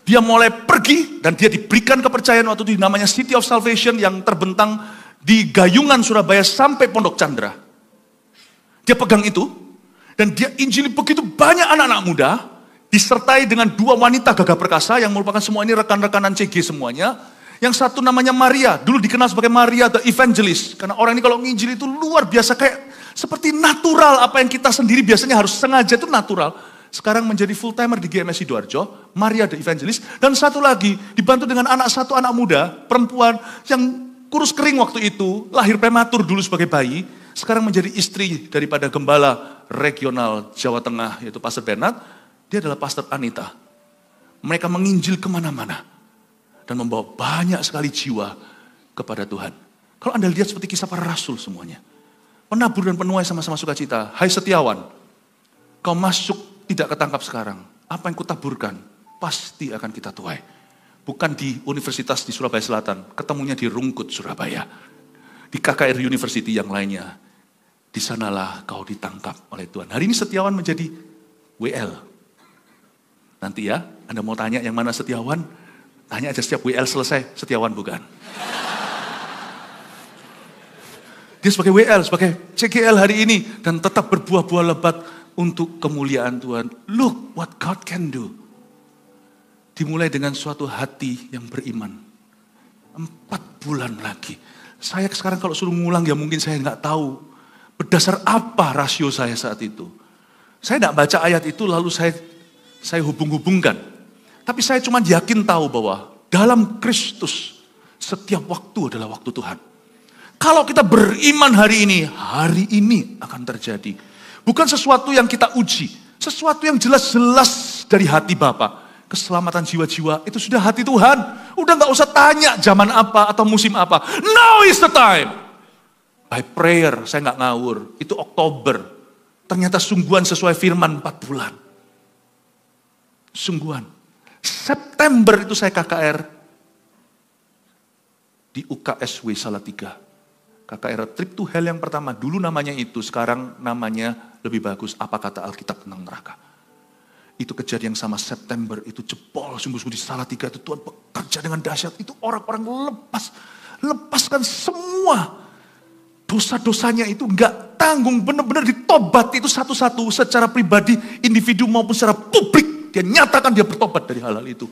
Dia mulai pergi dan dia diberikan kepercayaan waktu itu namanya City of Salvation yang terbentang di Gayungan Surabaya sampai Pondok Chandra. Dia pegang itu dan dia injili begitu banyak anak-anak muda disertai dengan 2 wanita gagah perkasa yang merupakan semua ini rekan-rekanan CG semuanya. Yang satu namanya Maria, dulu dikenal sebagai Maria the Evangelist. Karena orang ini kalau nginjil itu luar biasa kayak seperti natural, apa yang kita sendiri biasanya harus sengaja itu natural. Sekarang menjadi full timer di GMS Sidoarjo, Maria the Evangelist. Dan satu lagi, dibantu dengan satu anak muda, perempuan yang kurus kering waktu itu, lahir prematur dulu sebagai bayi. Sekarang menjadi istri daripada gembala regional Jawa Tengah, yaitu Pastor Bernard. Dia adalah Pastor Anita. Mereka menginjil kemana-mana. Dan membawa banyak sekali jiwa kepada Tuhan. Kalau Anda lihat seperti kisah para rasul semuanya. Penabur dan penuai sama-sama sukacita. Hai Setiawan, kau masuk tidak ketangkap sekarang. Apa yang kutaburkan pasti akan kita tuai. Bukan di universitas di Surabaya Selatan, ketemunya di Rungkut, Surabaya. Di KKR University yang lainnya. Di sanalah kau ditangkap oleh Tuhan. Hari ini Setiawan menjadi WL. Nanti ya, Anda mau tanya yang mana Setiawan? Tanya aja setiap WL selesai, Setiawan bukan. Dia sebagai WL, sebagai CGL hari ini. Dan tetap berbuah-buah lebat untuk kemuliaan Tuhan. Look what God can do. Dimulai dengan suatu hati yang beriman. 4 bulan lagi. Saya sekarang kalau suruh ngulang ya mungkin saya nggak tahu. Berdasar apa rasio saya saat itu. Saya nggak baca ayat itu lalu saya hubung-hubungkan. Tapi saya cuma yakin tahu bahwa dalam Kristus setiap waktu adalah waktu Tuhan. Kalau kita beriman hari ini akan terjadi. Bukan sesuatu yang kita uji. Sesuatu yang jelas-jelas dari hati Bapa. Keselamatan jiwa-jiwa itu sudah hati Tuhan. Udah gak usah tanya zaman apa atau musim apa. Now is the time. By prayer, saya gak ngawur. Itu Oktober. Ternyata sungguhan sesuai firman 4 bulan. Sungguhan. September itu saya KKR di UKSW Salatiga. KKR Trip to Hell yang pertama, dulu namanya itu, sekarang namanya lebih bagus, apa kata Alkitab tentang neraka. Itu kejadian yang sama September, itu jebol sungguh-sungguh di Salatiga, itu Tuhan bekerja dengan dahsyat, itu orang-orang lepaskan semua dosa-dosanya itu enggak tanggung, benar-benar ditobati itu satu-satu, secara pribadi, individu maupun secara publik. Dia nyatakan dia bertobat dari hal-hal itu.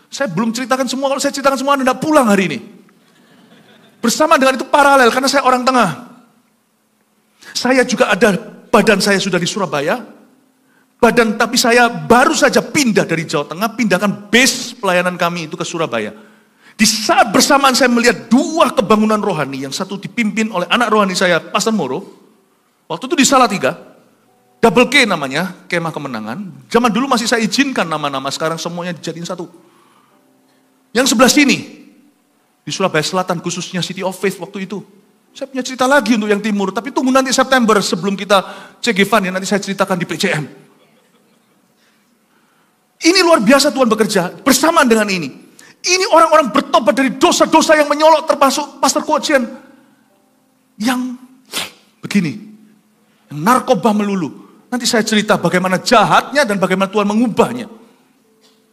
Saya belum ceritakan semua, kalau saya ceritakan semua Anda tidak pulang hari ini. Bersama dengan itu paralel, karena saya orang tengah. Saya juga ada, badan saya sudah di Surabaya. Tapi saya baru saja pindah dari Jawa Tengah, pindahkan base pelayanan kami itu ke Surabaya. Di saat bersamaan saya melihat 2 kebangunan rohani, yang satu dipimpin oleh anak rohani saya, Pastor Moro. Waktu itu di Salatiga. Double K namanya, Kemah Kemenangan. Zaman dulu masih saya izinkan nama-nama, sekarang semuanya dijadiin satu. Yang sebelah sini, di Surabaya Selatan, khususnya City of Faith waktu itu. Saya punya cerita lagi untuk yang timur, tapi tunggu nanti September sebelum kita CG Fund, ya nanti saya ceritakan di PCM. Ini luar biasa Tuhan bekerja, bersamaan dengan ini. Ini orang-orang bertobat dari dosa-dosa yang menyolok, termasuk Pastor Kochen. Yang begini, yang narkoba melulu. Nanti saya cerita bagaimana jahatnya dan bagaimana Tuhan mengubahnya.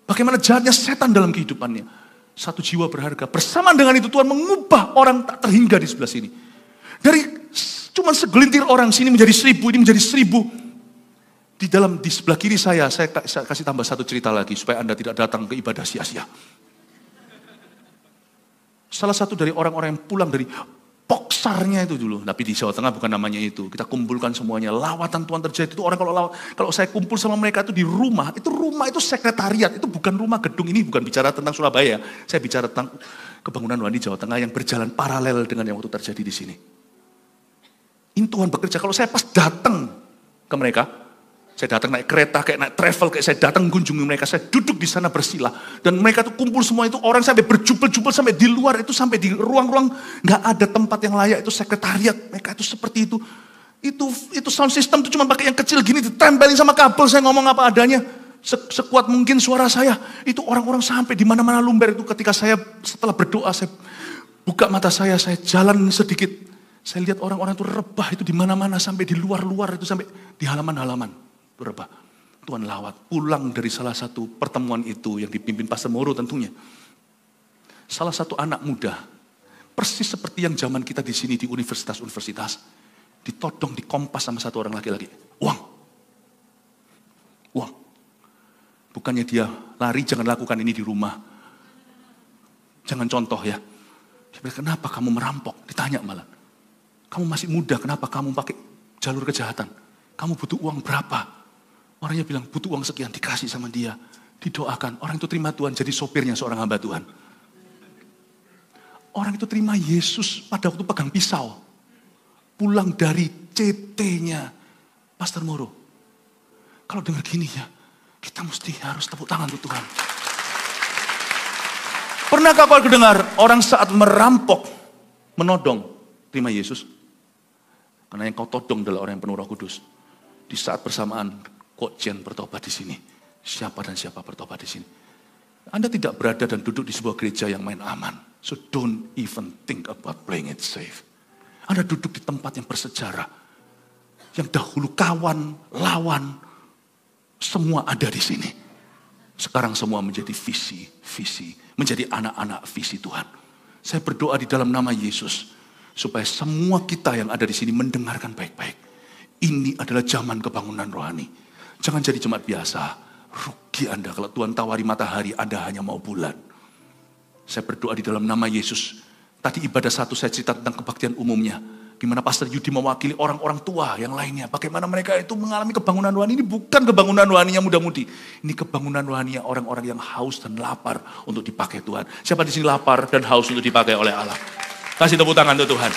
Bagaimana jahatnya setan dalam kehidupannya. 1 jiwa berharga. Bersamaan dengan itu Tuhan mengubah orang tak terhingga di sebelah sini. Dari cuma segelintir orang sini menjadi 1000, ini menjadi 1000. Di sebelah kiri saya kasih tambah 1 cerita lagi supaya Anda tidak datang ke ibadah sia-sia. Salah satu dari orang-orang yang pulang dari Poksarnya itu dulu, tapi di Jawa Tengah bukan namanya itu. Kita kumpulkan semuanya, lawatan Tuhan terjadi. Itu orang kalau saya kumpul sama mereka itu di rumah itu sekretariat, itu bukan rumah gedung. Ini bukan bicara tentang Surabaya, saya bicara tentang kebangunan rohani Jawa Tengah yang berjalan paralel dengan yang waktu terjadi di sini. Ini Tuhan bekerja. Kalau saya pas datang ke mereka, saya datang naik kereta, kayak naik travel, kayak saya datang kunjungi mereka, saya duduk di sana bersila. Dan mereka tuh kumpul semua itu, orang sampai berjubel-jubel, sampai di luar itu, sampai di ruang-ruang, nggak ada tempat yang layak, itu sekretariat, mereka itu seperti itu. Itu sound system itu cuma pakai yang kecil gini, ditempelin sama kabel, saya ngomong apa adanya. Sekuat mungkin suara saya, itu orang-orang sampai di mana-mana lumber itu ketika saya setelah berdoa, saya buka mata saya jalan sedikit. Saya lihat orang-orang itu rebah itu di mana-mana, sampai di luar-luar itu, sampai di halaman-halaman itu rebah. Tuhan lawat, pulang dari salah satu pertemuan itu yang dipimpin Pastor Moro tentunya. Salah satu anak muda, persis seperti yang zaman kita di sini di universitas-universitas, ditodong, dikompas sama satu orang laki-laki. Uang. Bukannya dia lari, jangan lakukan ini di rumah. Jangan contoh ya. Dia bilang, kenapa kamu merampok? Ditanya malah. Kamu masih muda, kenapa kamu pakai jalur kejahatan? Kamu butuh uang berapa? Orangnya bilang, butuh uang sekian, dikasih sama dia. Didoakan, orang itu terima Tuhan, jadi sopirnya seorang hamba Tuhan. Orang itu terima Yesus pada waktu pegang pisau. Pulang dari CT-nya Pastor Moro. Kalau dengar gini ya, kita mesti harus tepuk tangan untuk Tuhan. Pernahkah kau dengar orang saat merampok, menodong, terima Yesus? Karena yang kau todong adalah orang yang penuh Roh Kudus. Di saat bersamaan, Kok Jen bertobat di sini. Siapa dan siapa bertobat di sini. Anda tidak berada dan duduk di sebuah gereja yang main aman. So don't even think about playing it safe. Anda duduk di tempat yang bersejarah. Yang dahulu kawan, lawan, semua ada di sini. Sekarang semua menjadi visi, menjadi anak-anak visi Tuhan. Saya berdoa di dalam nama Yesus, supaya semua kita yang ada di sini mendengarkan baik-baik. Ini adalah zaman kebangunan rohani. Jangan jadi jemaat biasa. Rugi Anda kalau Tuhan tawari matahari, Anda hanya mau bulan. Saya berdoa di dalam nama Yesus. Tadi ibadah satu saya cerita tentang kebaktian umumnya. Gimana Pastor Yudi mewakili orang-orang tua yang lainnya. Bagaimana mereka itu mengalami kebangunan rohani. Ini bukan kebangunan rohaninya muda-mudi. Ini kebangunan rohaninya orang-orang yang haus dan lapar untuk dipakai Tuhan. Siapa di sini lapar dan haus untuk dipakai oleh Allah? Kasih tepuk tangan untuk Tuhan.